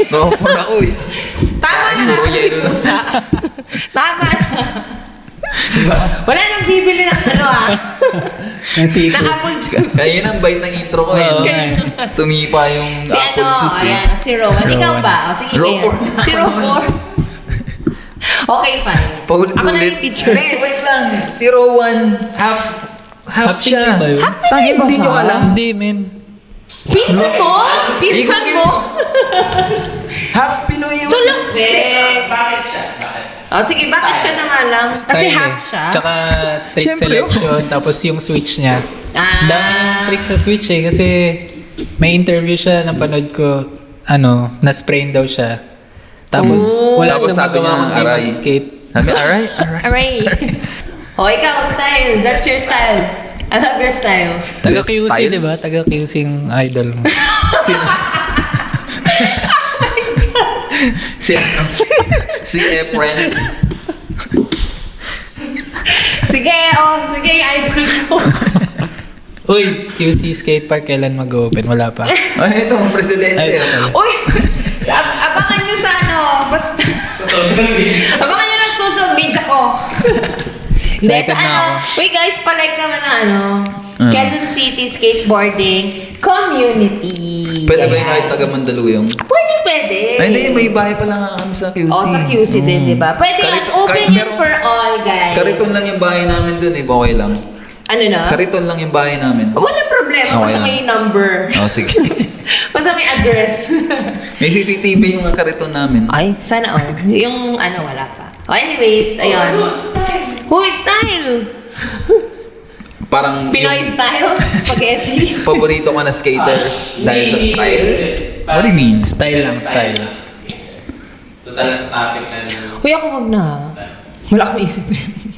Row 4 ako eh.
Tama na
Puro
si
yelo na.
Pusa. Tama na. Wala nang bibili ng
Nasiko.
ng apple juice.
Kaya yun ang bite ng intro ko eh.
Oo.
Sumipa yung
Si
apple
ano,
juice eh.
ayan, si Rowan. Ikaw
Rowan.
ba? O sige,
Row
ngayon.
four.
Si Row 4. Okay, fine. Ako na
Paulit-ulit.
yung teacher.
Hindi, wait lang. Si Rowan, half
Half
siya.
Pinoy ba yun?
Half Pinoy
Tangin,
ba
hindi
siya?
nyo alam.
Hindi, men.
Pinsan mo? Pinsan
Ikaw
mo?
Half Pinoy yun.
Tulog, be.
Bakit siya? Bakit?
O sige, bakit siya na nga lang? Kasi
Style
half
eh.
siya.
Tsaka trick
Siyempre,
selection, tapos yung switch niya.
Ah.
Dami yung trick sa switch eh. Kasi may interview siya, napanood ko, na-sprain daw siya. Tapos wala
Tapos
siyang
sabi niya,
magawa kundi
aray.
mag-skate.
Sabi, alright.
Aray. O, ikaw, style. That's your style. I love your style.
Taga
Best
QC,
style?
di ba? Taga QC yung idol mo.
Sino? Si Efren.
Sige, sige, idol ko.
Uy, QC Skatepark, kailan mag-open? Wala pa.
Ay, ito, ang presidente.
Ay, okay.
Uy, abangan nyo sa basta.
Social media.
Abangan nyo ng social media ko. Hindi, sa
Excited na ako.
Uy guys, palike naman na Quezon City Skateboarding Community.
Pwede ba yung
Ayan.
kahit taga Mandaluyong?
Pwede.
Ay, hindi, may bahay pa lang kami sa QC.
O, sa QC din, di ba? Pwede yan. Open yun
pero-
for all, guys.
Kariton lang yung bahay namin dun eh, okay lang.
Ano na?
Kariton lang yung bahay namin.
Walang problema.
Okay
Basta
lang.
may number.
Oh, sige.
Basta may address.
May CCTV yung kariton namin.
Ay, sana all. Yung wala pa. Oh, anyways, ayun. Who is style?
Parang
Pinoy
yung
style? Spaghetti?
paborito ko na skater dahil sa style. What do you mean?
Style lang, style.
Total sa topic na
Uy, ako wag na. Wala akong isip.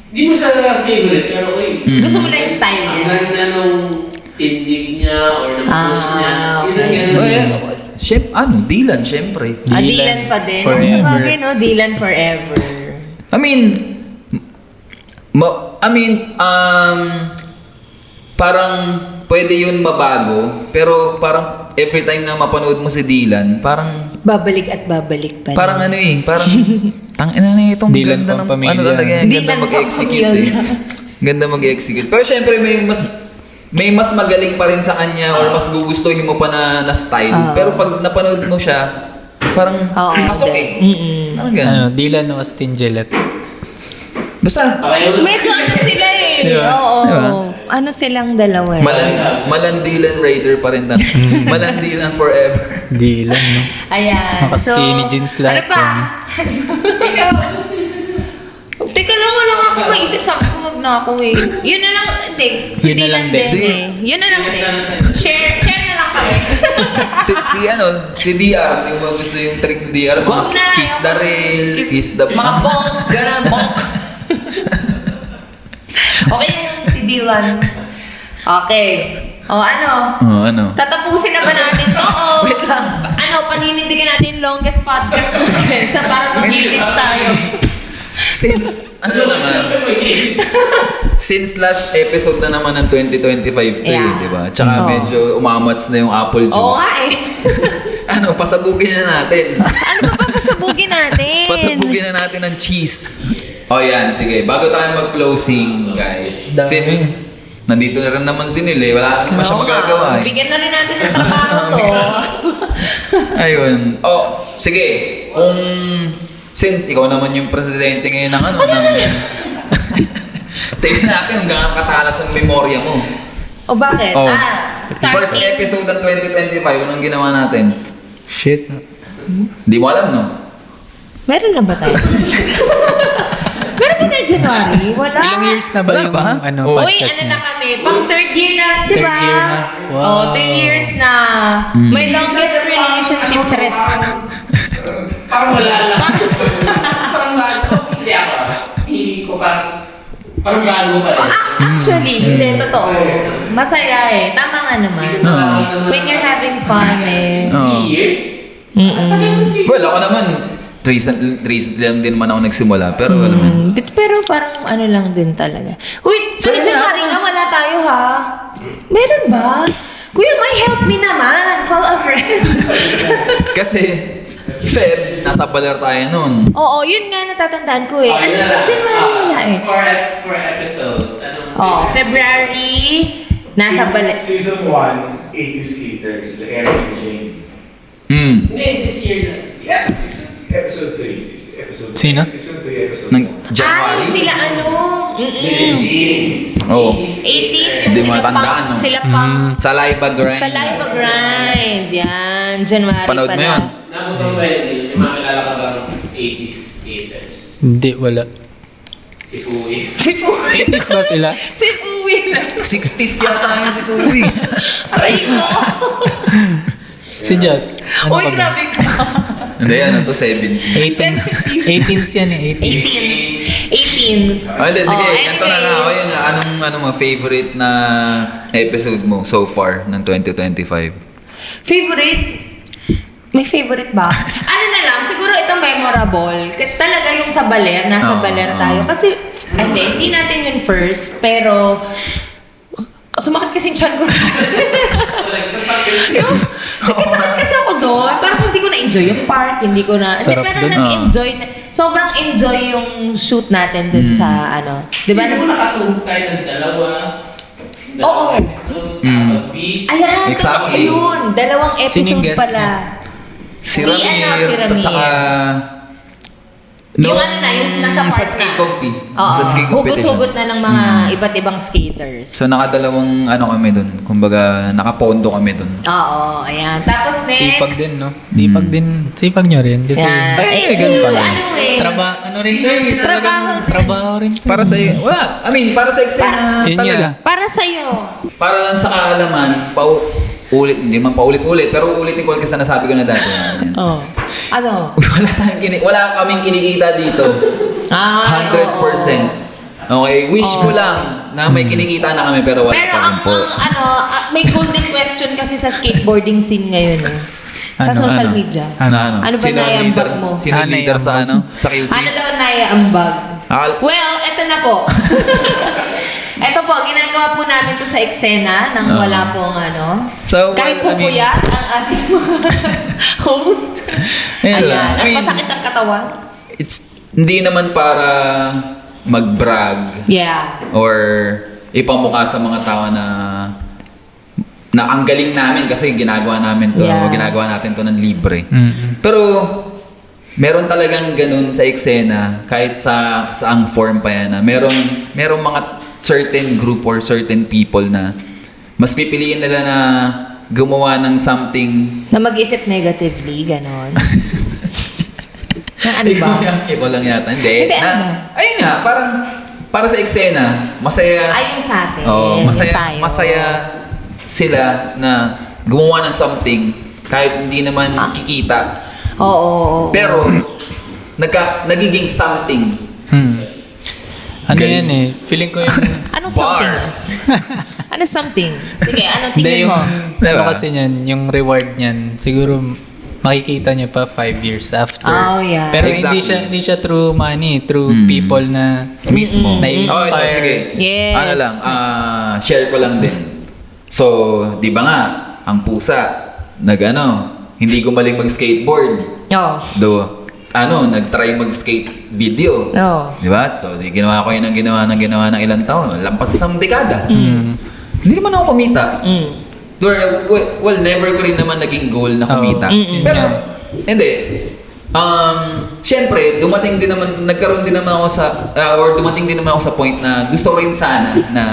Di mo siya favorite, pero uy.
Gusto mo na yung style
Ang
niya?
ganda nung tindig niya or ng push niya. Minsan
okay.
ganun.
Dylan, syempre.
Dylan pa din. Sa
Forever.
bagay, no? Dylan forever.
I mean, parang pwede yun mabago, pero parang every time na mapanood mo si Dylan, parang
Babalik at babalik pa rin.
parang parang tangina na itong
Dylan
ganda ng
Pampamilya.
ano talaga, yan, ganda
Dylan
mag-execute
Pampamilya.
Ganda mag-execute. Pero syempre may mas magaling pa rin sa kanya or mas gugustuhin mo pa na style. Pero pag napanood mo siya, parang pasok eh. Parang ganun.
Dylan Austin Gillette.
Basta,
Medyo ano sila eh.
Diba?
Oo.
Diba?
Ano silang dalawa eh.
Malandilan Raider pa rin na. Malandilan forever.
Dylan, no?
Ayan.
Naka-skinny jeans
Ano
lahat
pa? Teka lang, wala nga akong maisip. Sabi ko wag na ako eh. Yun na lang, hindi. Si
Yun na lang
Dylan din
din.
eh. Yun na lang din. Share na lang kami.
si DR, hindi mo gusto yung trick ni DR, mga
Wag na.
kiss the rail, kiss the...
Mga bonk. Ganun, bonk. Okay na yung si Dylan. Okay. O ano?
ano?
Tatapusin na ba natin to? O
Wait lang.
paninindigan natin yung longest podcast natin sa para mag-release tayo.
Since last episode na naman ng 2025 to
Yeah.
di ba? Tsaka
Oo.
medyo umamats na yung apple juice.
Oo nga eh.
Pasabugin na natin.
Ano ba pasabugin natin?
Pasabugin na natin ng cheese. Yan, sige. Bago tayo mag-closing, guys.
Dami.
Since nandito na rin naman si Nil wala rin pa siya
Oo nga.
magagawa eh.
Bigyan na rin natin ng trabaho to.
Ayun. Sige. Since ikaw naman yung presidente ngayon ng tingnan natin kung gaano katalas ang memorya mo.
O bakit?
Oh.
Starting.
First episode ng 2025, anong ginawa natin?
Shit.
Di mo alam, no?
Meron na ba tayo? Meron ba tayo January? Wala.
Ilang years na ba
Wala
yung
ba?
ano,
Uy,
podcast
ano na
niya?
kami? Pang third year na, di
Third
ba?
year na. Wow.
Oh, 3 years na. My longest relationship, Chares.
Parang wala lang. Parang bago. Hindi ako. Hindi ko parang bago pa rin.
Actually, hindi, totoo. Masaya eh. Tama nga naman. When you're having fun eh.
3 years?
Well, ako naman, recently lang din naman ako nagsimula. Pero alam mo yun.
Pero parang ano lang din talaga. Uy, pero
Sorry,
January nga wala tayo ha. Meron ba? Kuya, may help me naman. Call a friend.
Kasi, Feb, nasa baler tayo nun.
Oo, yun nga natatandaan ko eh. Ano ba January wala eh?
4 episodes. Anong
Oh, February, nasa balik.
Season 1, 80s skaters, like Eric and Jane.
Hindi, this year na.
Yeah, episode 3. Episode
Sino?
Season 3, episode
Ng
1.
January.
Sila ano? Mm-mm.
80s.
Oo.
80s yung
Hindi
sila
matandaan,
pang,
no?
sila pang,
Saliva grind.
sa live grind. Yan, January
Panood mo
pala.
yan?
Nabutong ba yun? May mga kilala ka bang 80s skaters?
Hindi, wala.
Si Fui.
Si Puwi.
80s ba sila?
Si Puwi na.
60s yata yun si Puwi.
Aray ko.
Si Jazz. Ano
Uy,
ka ba?
grabe ka.
Hindi, 70s.
18s. 18s yan eh, 18s.
18s.
Hindi, sige.
Oh,
Kanto na lang ako yun. Anong mga favorite na episode mo so far ng 2025?
Favorite? May favorite ba? Ano na lang, siguro ito memorable. Talaga yung sa baler, nasa
Oo,
baler
oo.
tayo. Kasi, hindi natin yun first, pero sumakit kasi yung chan ko. Nagkasakit kasi ako doon. Parang hindi ko na-enjoy yung park, hindi ko na...
Sarap
pero
dun.
nag-enjoy. Sobrang enjoy yung shoot natin dun sa ano. Di ba?
Di ba nakatulog tayo ng dalawa?
Oo.
Episode, Kapag Beach.
Ayan,
Exactly.
totoo yun. Dalawang
Sino yung
episode
guest
pala.
Si
Si
Ramir.
ano, si Ramir.
At saka...
Yung ano na, yung nasa
sa
park
skate
na.
compy.
Oo,
Sa skate
hugot-hugot
competition.
na ng mga iba't ibang skaters.
So nakadalawang kami dun. Kumbaga, nakapondo kami dun.
Oo, ayan. Tapos next.
Sipag din, no? Sipag din. Sipag nyo rin. Kasi
Yan.
Ay, ganun pala.
Ano eh.
ano rin to eh. Talagang trabaho rin to.
Para sa para sa eksena
Yun
talaga.
nga.
Para sa'yo.
Para lang sa kaalaman, hindi man pa ulit-ulit, pero ulitin ko kasi nasabi ko na dati. Yan.
Oh. Ano?
Wala kaming kinikita dito.
Ay,
100%. Okay, wish ko lang na may kinikita na kami pero wala
Pero
pa rin po.
may golden question kasi sa skateboarding scene ngayon eh. Sa
Ano,
social
ano?
media.
Ano?
Ano ba
Sino ang leader?
naiambag mo?
Sino ang
Ano
leader sa
naiambag?
Sa QC?
Ano daw naiambag? Well, eto na po. Eto po, ginagawa po namin to sa eksena nang wala pong
So,
kahit
well,
po puyat ang ating mga host.
Ayun lang.
Ayan. At masakit ang katawan.
Hindi naman para mag-brag
Yeah.
or ipamukha sa mga tao na ang galing namin kasi ginagawa namin to
Yeah.
o ginagawa natin to ng libre.
Mm-mm.
Pero meron talagang ganun sa eksena kahit sa ang form pa yan na merong mga certain group or certain people na mas pipiliin nila na gumawa ng something.
Na mag-isip negatively, ganon. Na ano ba?
Iba lang yata. Hindi.
Hindi, ano?
Ayun nga, parang para sa eksena, masaya.
Ayun sa atin.
Oo,
Yun tayo.
masaya sila na gumawa ng something kahit hindi naman kikita.
Oo.
Pero nagiging something.
Ano
Galing.
yan eh, feeling ko yung...
Anong something?
Bars.
Ano something? Sige, ano
Hindi,
tingin
yung...
mo?
Diba?
Ano kasi niyan, yung reward niyan, siguro makikita niya pa 5 years after.
Oh, yeah.
Pero
Exactly.
hindi siya through money, through people na
Mismo.
na-inspire.
Oh, ito, sige.
Yes.
Ano lang, share ko lang din. So, di ba nga, ang pusa, hindi gumaling mag-skateboard.
Oo.
Nag-try mag-skate video.
Oo.
Di ba? So, ginawa ko yun ng ginawa ng ilang taon. Lampas sa dekada. Hindi naman ako kumita. Well, never ko rin naman naging goal na kumita. Pero, hindi. Siyempre, nagkaroon din naman ako dumating din naman ako sa point na gusto ko rin sana na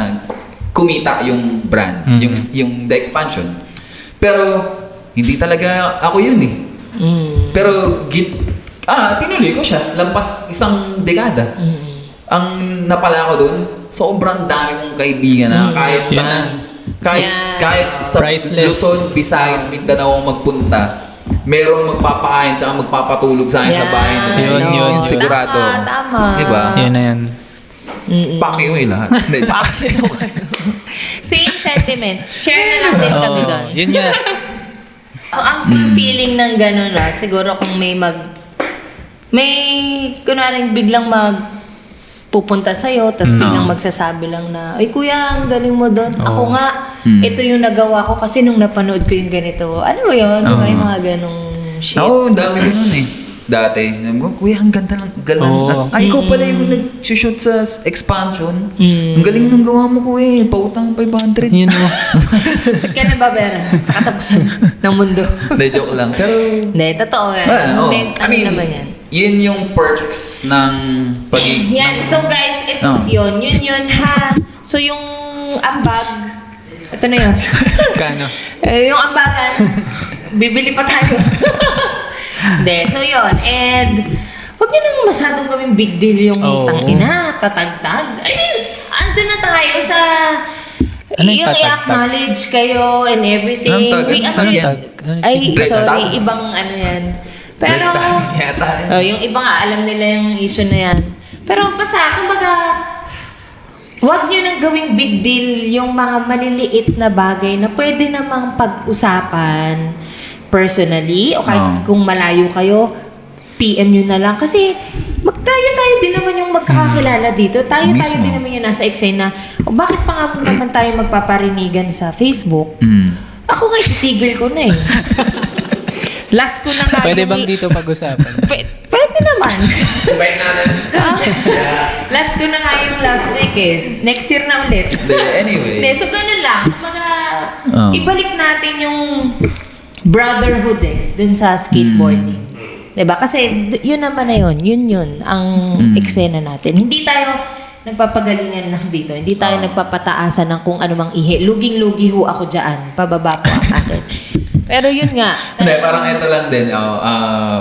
kumita yung brand, yung The Expansion. Pero, hindi talaga ako yun eh. Pero, tinuloy ko siya. Lampas isang dekada. Ang napala ko dun, sobrang dami kong kaibigan na kahit saan. Kahit sa
Priceless.
Luzon, Visayas, Mindanao ako magpunta, merong magpapakain tsaka magpapatulog sa akin sa bahay nila.
Yun.
Sigurado.
Tama.
Diba?
Yan na yan.
Pakiway lahat. Hindi, tsaka-
Same sentiments. Share na lang din kami
Oo,
doon.
yun nga.
Ang feeling ng gano'n siguro kung may kunwaring biglang pupunta sa'yo, tapos biglang magsasabi lang na, ay kuya, ang galing mo doon. Ako nga, ito yung nagawa ko kasi nung napanood ko yung ganito. Ano mo yun? Diba yung mga ganong shit?
Oo, ang dami ko nun eh. Dati. Kuya, ang ganda lang.
Oo.
Ikaw pala yung nag-shoot sa Expansion. Ang galing nung gawa mo, kuya. Pautang 500.
Yun mo.
Sa ka nababayaran sa katapusan ng mundo.
Hindi, joke lang. Pero,
Hindi, totoo yan.
oo.
Ano naman yan?
Yun yung perks ng pagiging...
Yan. So guys, ito
Oh.
yun ha. So yung ambag, ito na yun.
Kano?
Yung ambagan, bibili pa tayo. Hindi. So yun. And huwag nyo nang masyadong gawing big deal yung
Oo.
tangina, tatagtag. I mean, andun na tayo sa
Ano yung
yung
tatagtag?
i-acknowledge kayo and everything.
Anong tag?
Ay,
Red
sorry.
tag?
Ibang ano yan. Pero,
Red tag yata.
yung iba nga, alam nila yung issue na yan. Pero basta, kumbaga, huwag nyo nang gawing big deal yung mga maliliit na bagay na pwede namang pag-usapan personally o kahit kung malayo kayo, PM nyo na lang. Kasi tayo din naman yung magkakakilala dito. Tayo
Mismo.
din naman yung nasa eksena. O bakit pa nga po naman tayo magpaparinigan sa Facebook? Ako nga, titigil ko na eh. Last ko na nga
Pwede
yung-
bang dito pag-usapan?
Pwede naman.
Invite natin.
Last ko na nga yung last week eh. Next year na ulit.
Anyway.
Hindi, so ganun lang. Kumbaga,
Oh.
ibalik natin yung brotherhood dun sa skateboarding. Diba? Kasi yun naman na yun. Yun. Ang eksena natin. Hindi tayo nagpapagalingan lang dito. Hindi tayo nagpapataasan ng kung anumang ihi. Luging-lugi ho ako dyan. Pababa po ang akin. Pero yun nga.
Hindi, parang ito lang din.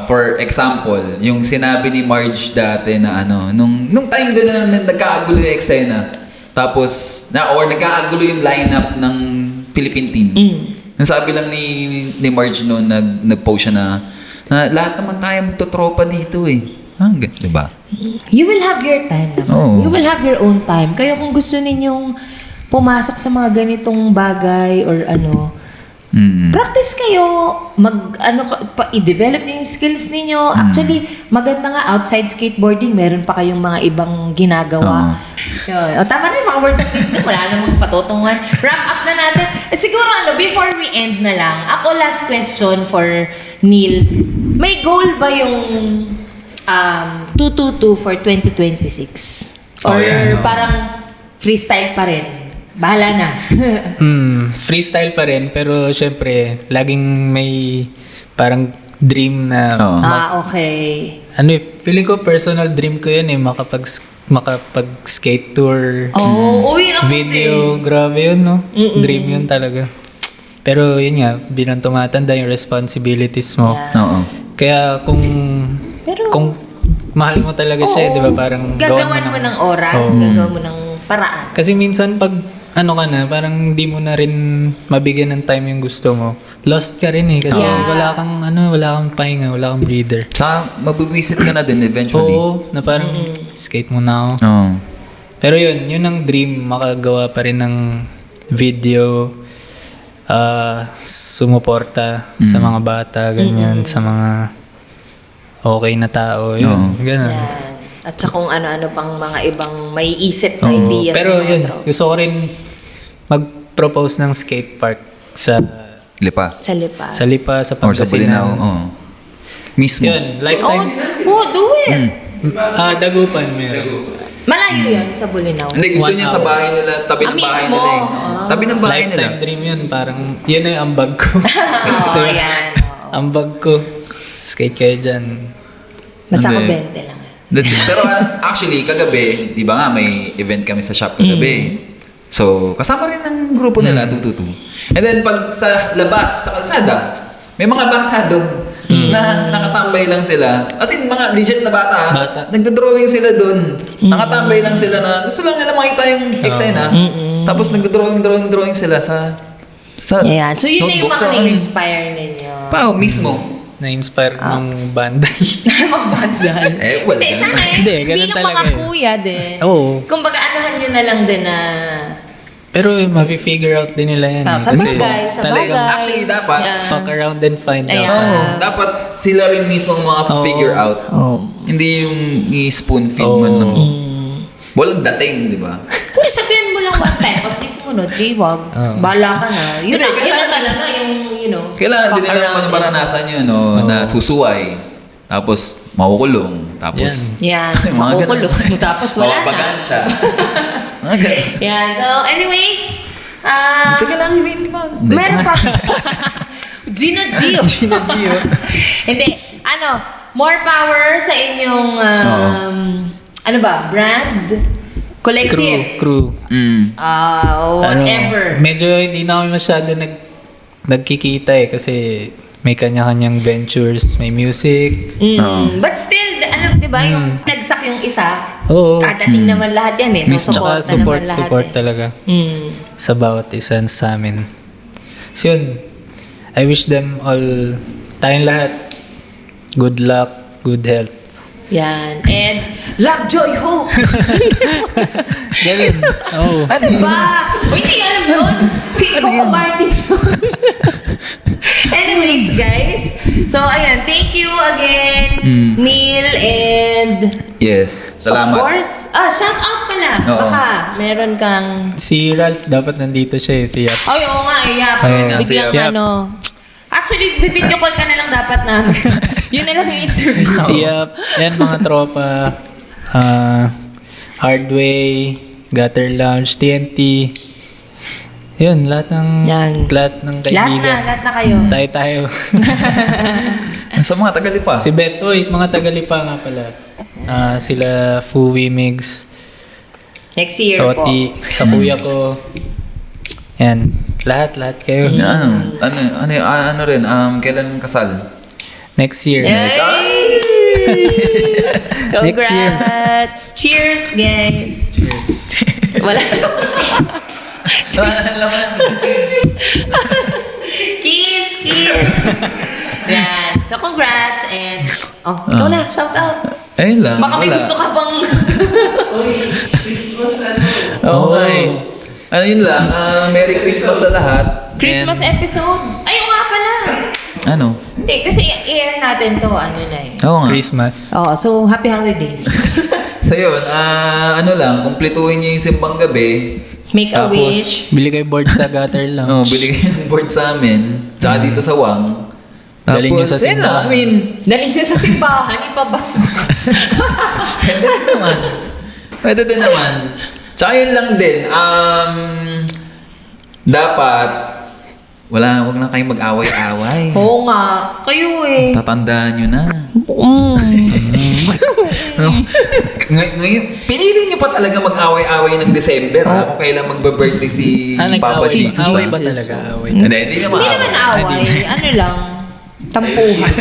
For example, yung sinabi ni Marge dati na nung time din na namin nagkakagulo yung eksena. Tapos, nagkakagulo yung lineup ng Philippine team. Nasabi lang ni Marge noon, nag-post siya na lahat naman tayo magtotropa dito eh. Diba?
You will have your time naman.
Oo.
You will have your own time. Kaya kung gusto ninyong pumasok sa mga ganitong bagay or ano, practice kayo, i-develop niyo yung skills ninyo. Actually, maganda nga outside skateboarding, meron pa kayong mga ibang ginagawa. Yun. O, tama na yung mga words of wisdom, wala namang patutungan. Wrap up na natin. Siguro before we end na lang, ako last question for Neil. May goal ba yung 222 for 2026? Or parang freestyle pa rin? Bahala na.
Freestyle pa rin, pero syempre, laging may parang dream na...
Okay.
Feeling ko personal dream ko yun makapag-skate tour. Video, grabe yun, no? Dream yun talaga. Pero yun nga, bilang tumatanda yung responsibilities mo.
Oo.
Kaya kung mahal mo talaga siya, di ba? Parang
gagawan mo ng oras, gagawan mo ng paraan.
Kasi minsan pag parang di mo na rin mabigyan ng time yung gusto mo. Lost ka rin eh. Kasi wala kang pahinga, wala kang breather.
Sa mabibisit ka na din eventually.
Oo, na parang skate muna ako.
Oo.
Pero yun ang dream, makagawa pa rin ng video, sumuporta sa mga bata, ganyan, sa mga okay na tao, yun, ganun.
Yan. At sa kung ano-ano pang mga ibang may isip na ideas.
Pero
ng
yun,
mga
gusto ko rin mag-propose ng skate park sa
Lipa.
Sa Lipa.
Sa
Or sa Bolinao.
Pangasinan.
Oo. Mismo.
Yun, lifetime.
Do it!
Dagupan meron.
Malayo yun sa Bolinao.
Hindi, gusto
1
niya sa
hour.
bahay nila, tabi ng bahay
mismo?
nila eh. Tabi ng bahay nila.
Lifetime dream yun, parang yun na yung ambag ko.
Yan.
Ambag ko. Skate kayo dyan.
Basta ako
Hindi.
20 lang.
Pero actually, kagabi, di ba nga, may event kami sa shop kagabi. So, kasama rin ng grupo nila, 222. And then, pag sa labas, sa kalsada, may mga bata doon na nakatambay lang sila. As in, mga legit na bata, nagdodrawing sila doon. Nakatambay lang sila na, gusto lang nila makita yung eksena. Tapos nagdodrawing sila sa
Yan. So, yun na yung
notebook.
mga
So, I mean,
na-inspire ninyo.
mismo.
Na-inspire ng bandal.
Magbandal.
Wala.
Hindi, sana
Hindi, ganun
bilang
talaga
mga
eh.
kuya din.
Oo.
Kumbaga, anuhan nyo na lang din na...
Pero mafi-figure out din nila yan.
Sa
Kasi
bagay,
talagang
Actually, dapat,
fuck around and find
Ayan.
out.
dapat sila rin mismo ang mga figure out. Hindi yung i-spoon feed man ng... Walang dating, di ba?
Hindi, sabihan mo lang one time. Pag di sumunod, di wag. Bala ka na. Yun
Hindi,
na, yun na
kailangan-
talaga yung,
Kailangan din
fuck
nila
around
maranasan yun, no? Na susuway. Tapos, makukulong. Tapos,
Yan,
Mga
makukulong.
ganun.
Tapos wala na.
mapapagaan siya. Mga ganun.
Yan, so anyways,
Teka lang, hindi mo.
meron pa. Gino Gio. Hindi, more power sa inyong, brand? Collective?
Crew.
Whatever.
Medyo hindi na kami masyado nagkikita eh kasi may kanya-kanyang ventures, may music.
But still, di ba, yung nagsak yung isa,
Oo.
dadating naman lahat yan eh. So,
Tsaka
support na naman lahat
support
eh.
talaga
Mm.
sa bawat isa sa amin. So yun, I wish them all, tayong lahat, good luck, good health.
Yan. And love, joy, hope.
Ganun. Oh.
Diba? Uy, hindi alam yun. Si Coco Martin yun. Anyways, guys. So, ayan. Thank you again, Neil, and
Yes. Salamat.
of course, shout out pala.
Oo.
Baka meron kang...
Si Ralph dapat nandito siya eh, si Yap.
Ay, oo nga, Yap.
Ayun nga, si
Biglang
Yap.
Actually, video call ka na lang dapat na. Yun na lang yung interview.
Si Yap, yan mga tropa, Hardway, Gutter Lounge, TNT. Yun, lahat ng kaibigan.
Lahat na kayo.
Tayo.
Sa mga Tagalipa.
Si Beth, mga Tagalipa nga pala. Sila Fui Migs,
Next year po.
Oti, sa kuya ko. Yan, lahat kayo.
Ano rin, kailan kasal?
Next year.
Yay!
Next year.
Congrats! Cheers, guys!
Cheers.
Wala. Kiss! Yan. So, congrats and... Oh, ikaw na. Shout out.
Ayun lang.
Baka may
wala.
gusto ka pang...
Uy, Christmas ano.
Okay. Ayun lang. Merry Christmas sa lahat.
Christmas
And-
episode. Ay, oo nga pala.
Ano?
Hindi, kasi i-air natin to, ano na eh.
Oo nga.
Christmas.
Oh, so happy holidays.
So yun, ano lang, kumpletuhin niyo yung simbang gabi.
Make a
Tapos,
wish.
Bili kayo board sa gutter lang.
Bili kayo ng board sa amin. Tsaka dito sa Wang.
Dalhin niyo sa
yun lang,
simbahan.
I mean,
Dali siya sa simbahan, ipabasbas.
pwede din naman. Pwede din naman. Tsaka yun lang din, dapat, wag na kayong mag-away-away.
Oo nga, kayo eh.
Tatandaan nyo na.
Mm.
Ngayon, pinili nyo pa talaga mag-away-away ng December, kung kailan magbe-birthday si Papa
nag-away.
Jesus.
Away
ah.
ba talaga? Away.
Hindi naman
Hindi naman away, ano lang, tampuhan.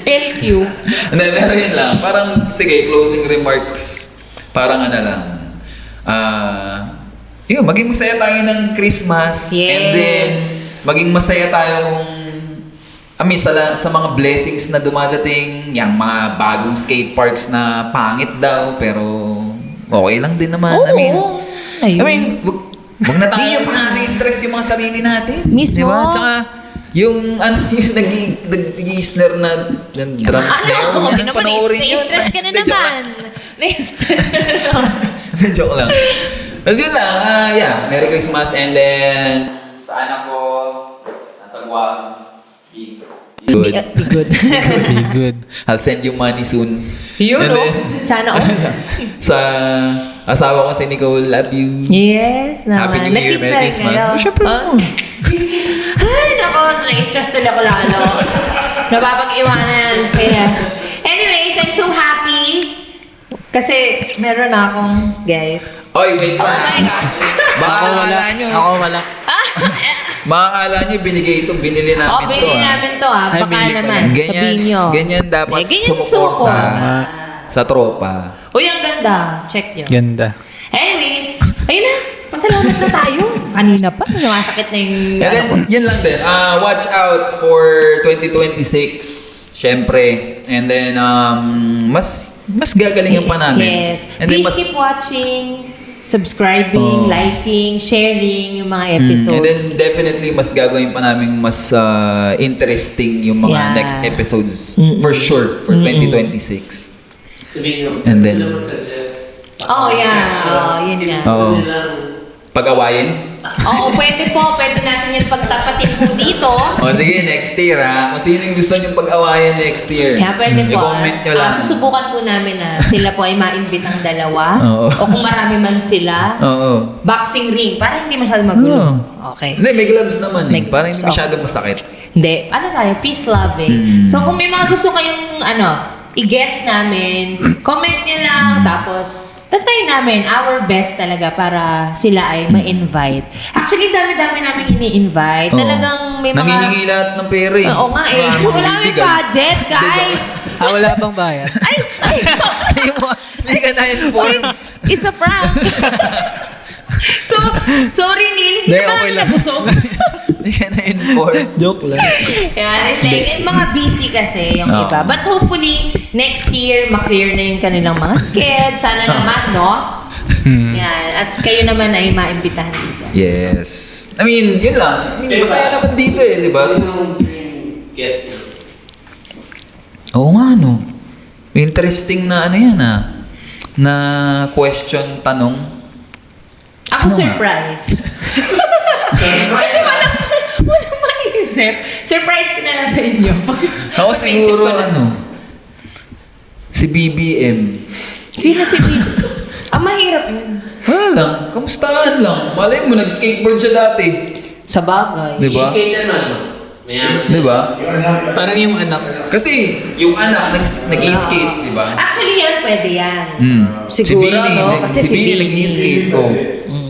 LQ.
Hindi, pero yun lang. Parang, sige, closing remarks. Parang ano lang. Yun, maging masaya tayo ng Christmas.
Yes.
And then, maging masaya tayo kung sa mga blessings na dumadating, yung mga bagong skate parks na pangit daw, pero okay lang din naman.
Oo.
Wag na tayo natin stress yung mga sarili natin.
Mismo.
Diba? Tsaka, yung nag-i-snare na ng drum snare.
Ano? Hindi naman,
panoorin yun.
stress ka na
Hindi, joke
naman. Na-stress ka na naman.
lang. Joke lang. Tapos yun lang, yeah, Merry Christmas and then sa anak ko, nasa Guam, be good.
Be good.
Be good.
I'll send you money soon.
Yun,
And
no?
then,
Sana all.
sa asawa ko si Nicole, love you.
Yes, naman.
Happy New Year,
Nag-kiss
Merry
na rin
Christmas.
kayo.
Oh, syempre.
Oh. Ay, nako, na-stress tuloy ako lalo. Napapag-iwanan siya. Anyways, I'm so happy. Kasi meron na akong guys.
Oy, wait
Oh
lang.
my gosh.
Baka akala nyo,
Ako wala.
baka akala nyo binigay ito, binili
Oh,
namin to.
bilhin namin to ah.
Ay,
Baka
bili pa
naman.
Ganyan,
Sabihin nyo.
ganyan dapat
Ganyan
sumuporta
sumuporta.
sa tropa.
Uy, ang ganda. Check nyo.
Ganda.
Anyways, ayun na. Pasalamat na tayo. Kanina pa. Sumasakit na yung...
And then, yun lang din. Watch out for 2026. Syempre. And then, mas gagalingan pa namin.
Yes.
And then,
Please keep watching, subscribing, liking, sharing yung mga episodes.
And then, definitely, mas gagawin pa namin mas interesting yung mga
Yeah.
next episodes. For sure. For 2026.
Sabihin nyo,
And then-
sila mag-suggest sa
Oh, yeah.
section.
Oh, yun nga.
Gusto
Oo.
nilang
Pag-awayin?
Oo, pwede po. Pwede natin yung pagtapatin po dito.
O sige, next year ha. Kung sino yung gusto nyo pag-awayan next year.
Kaya pwede po.
I-comment nyo lang.
Susubukan po namin na sila po ay maimbitang dalawa.
Oo.
O kung marami man sila.
Oo.
Boxing ring. Para hindi masyado magulo.
Oo.
Okay.
Hindi, may gloves naman eh.
May
Para hindi
gloves,
masyadong masakit.
Hindi. Ano tayo? Peace loving. So kung may mga gusto kayong i-guess namin, comment nyo lang. Tapos, tatry namin our best talaga para sila ay ma-invite. Actually, dami-dami namin ini-invite.
Oo.
Talagang may mga...
Nangihingi lahat ng pera eh.
Oo nga eh.
Mga
Wala may
bibigay.
budget, guys.
Wala bang bayad?
Ay!
Hindi ka na-inform.
It's a prank. So, sorry Neil, hindi
Hindi,
ka
okay
namin
lang.
nabusog.
Hindi ka na-inform.
Joke lang.
Yan, like, mga busy kasi yung
Oo.
iba. But hopefully, next year, maklear na yung kanilang mga skeds. Sana naman, no? Yan. At kayo naman ay maimbitahan dito.
Yes. I mean, yun lang. I mean,
Diba?
masaya naman dito eh, di ba?
Sino yung dream guest nyo?
Oo nga, no. Interesting na ano yan na question, tanong.
Ako
Sino nga?
surprise. Kasi walang maisip. Surprise ko na lang sa inyo.
Ako
Naisip
siguro,
ko lang.
si BBM.
Sino si Bibi? Mahirap yun.
Wala lang, kamustahan lang. Malay mo, nag-skateboard siya dati.
Sa bagay.
Di ba?
I-skate naman, no? Mayaman.
Di ba?
Yung anak,
Parang yung anak.
Kasi, yung anak, nag-skate, di ba?
Actually, yan, pwede yan.
Si
Siguro,
Vinny,
no? Kasi si Vinny.
nag-skate. Oh.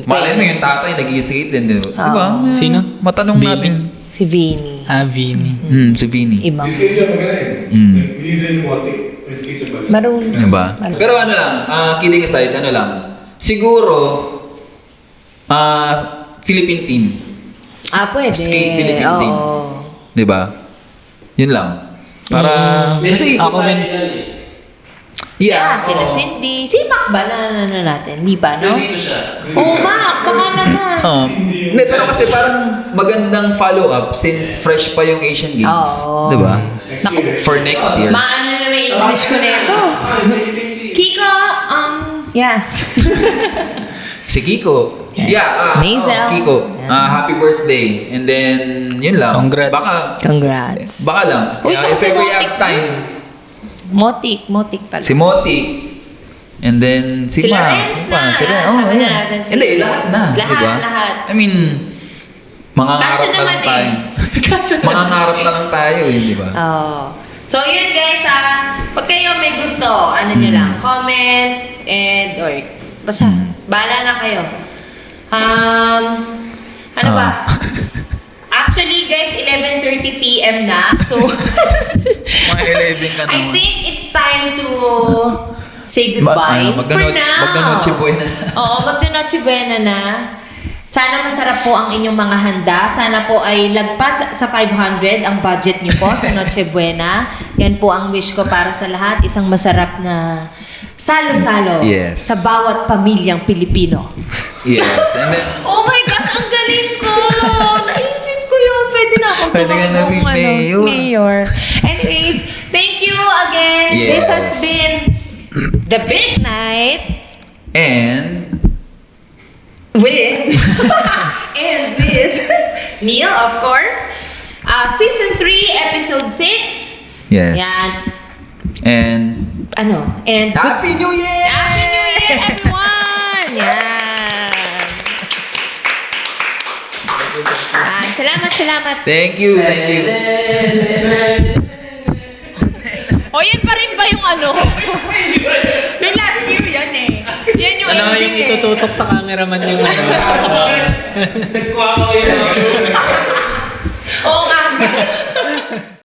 Malay mo, yung tatay nag-skate din, di ba? Di ba?
Sino?
Matanong
Vinny.
natin.
Si Vinny.
Vini.
Si Vinny.
Ibang.
skate siya magaling. Hindi din watik. Skate siya magaling.
Marunong.
Di ba? Pero ano lang, kidding aside, ano lang, siguro, Philippine team.
Pwede.
Skate Philippine team.
Oo.
'Di ba? Yun lang. Para, kasi,
Ako men,
Yeah,
yeah.
sila Cindy. Si Mac ba na natin? Di ba, no?
Nandito siya.
Oh, Mac, baka naman.
Hindi, pero kasi parang magandang follow-up since fresh pa yung Asian Games.
Oo.
'Di ba?
Next year.
For next year.
Maano na may English ko nito. Kiko, yeah.
Si Kiko. Yeah,
Maisel.
Kiko. Happy birthday. And then, yun lang.
Congrats.
Congrats.
Baka lang.
Uy, tsaka
If
si
ever you
Motik.
have time.
Motik pala.
Si Motik. And then,
Si
Ma.
Lorenz na.
Si Lorenz.
Sabi na
ayan.
natin si
Hindi, lahat na.
Lorenz. Lahat,
diba?
lahat.
I mean, mangangarap
Kasya
na
naman
lang tayo.
Kasya naman.
Mangangarap na lang tayo eh, di ba?
Oh. So, yun guys, pag kayo may gusto, ano nyo lang, comment, and, or, basta, bahala na kayo. Ano ba? Actually, guys, 11:30 p.m. na. So,
Mga 11 ka
I
naman.
think it's time to say goodbye for now.
Magna-noche buena.
Oo, magna-noche buena na. Sana masarap po ang inyong mga handa. Sana po ay lagpas sa 500 ang budget niyo po sa Noche Buena. Yan po ang wish ko para sa lahat. Isang masarap na salo-salo
Yes.
sa bawat pamilyang Pilipino.
Yes. And then,
Oh my gosh, ang galing ko! Naisip ko yun. Pwede na akong
Pwede ka na
tumakbong,
mayor.
mayor. Anyways, thank you again. This has
Yes.
been The Big Night
and
with and with Neil, of course. Season 3, Episode 6.
yes.
Yan.
And
And
Happy New Year!
Happy New Year, everyone! Yan. Salamat.
Thank you.
O, yan pa rin ba yung ano? Yung last year yan eh. Yan yung
ano
ending
yung
eh.
itututok sa cameraman yung ano.
Nagkuha ko yun.
Oo nga.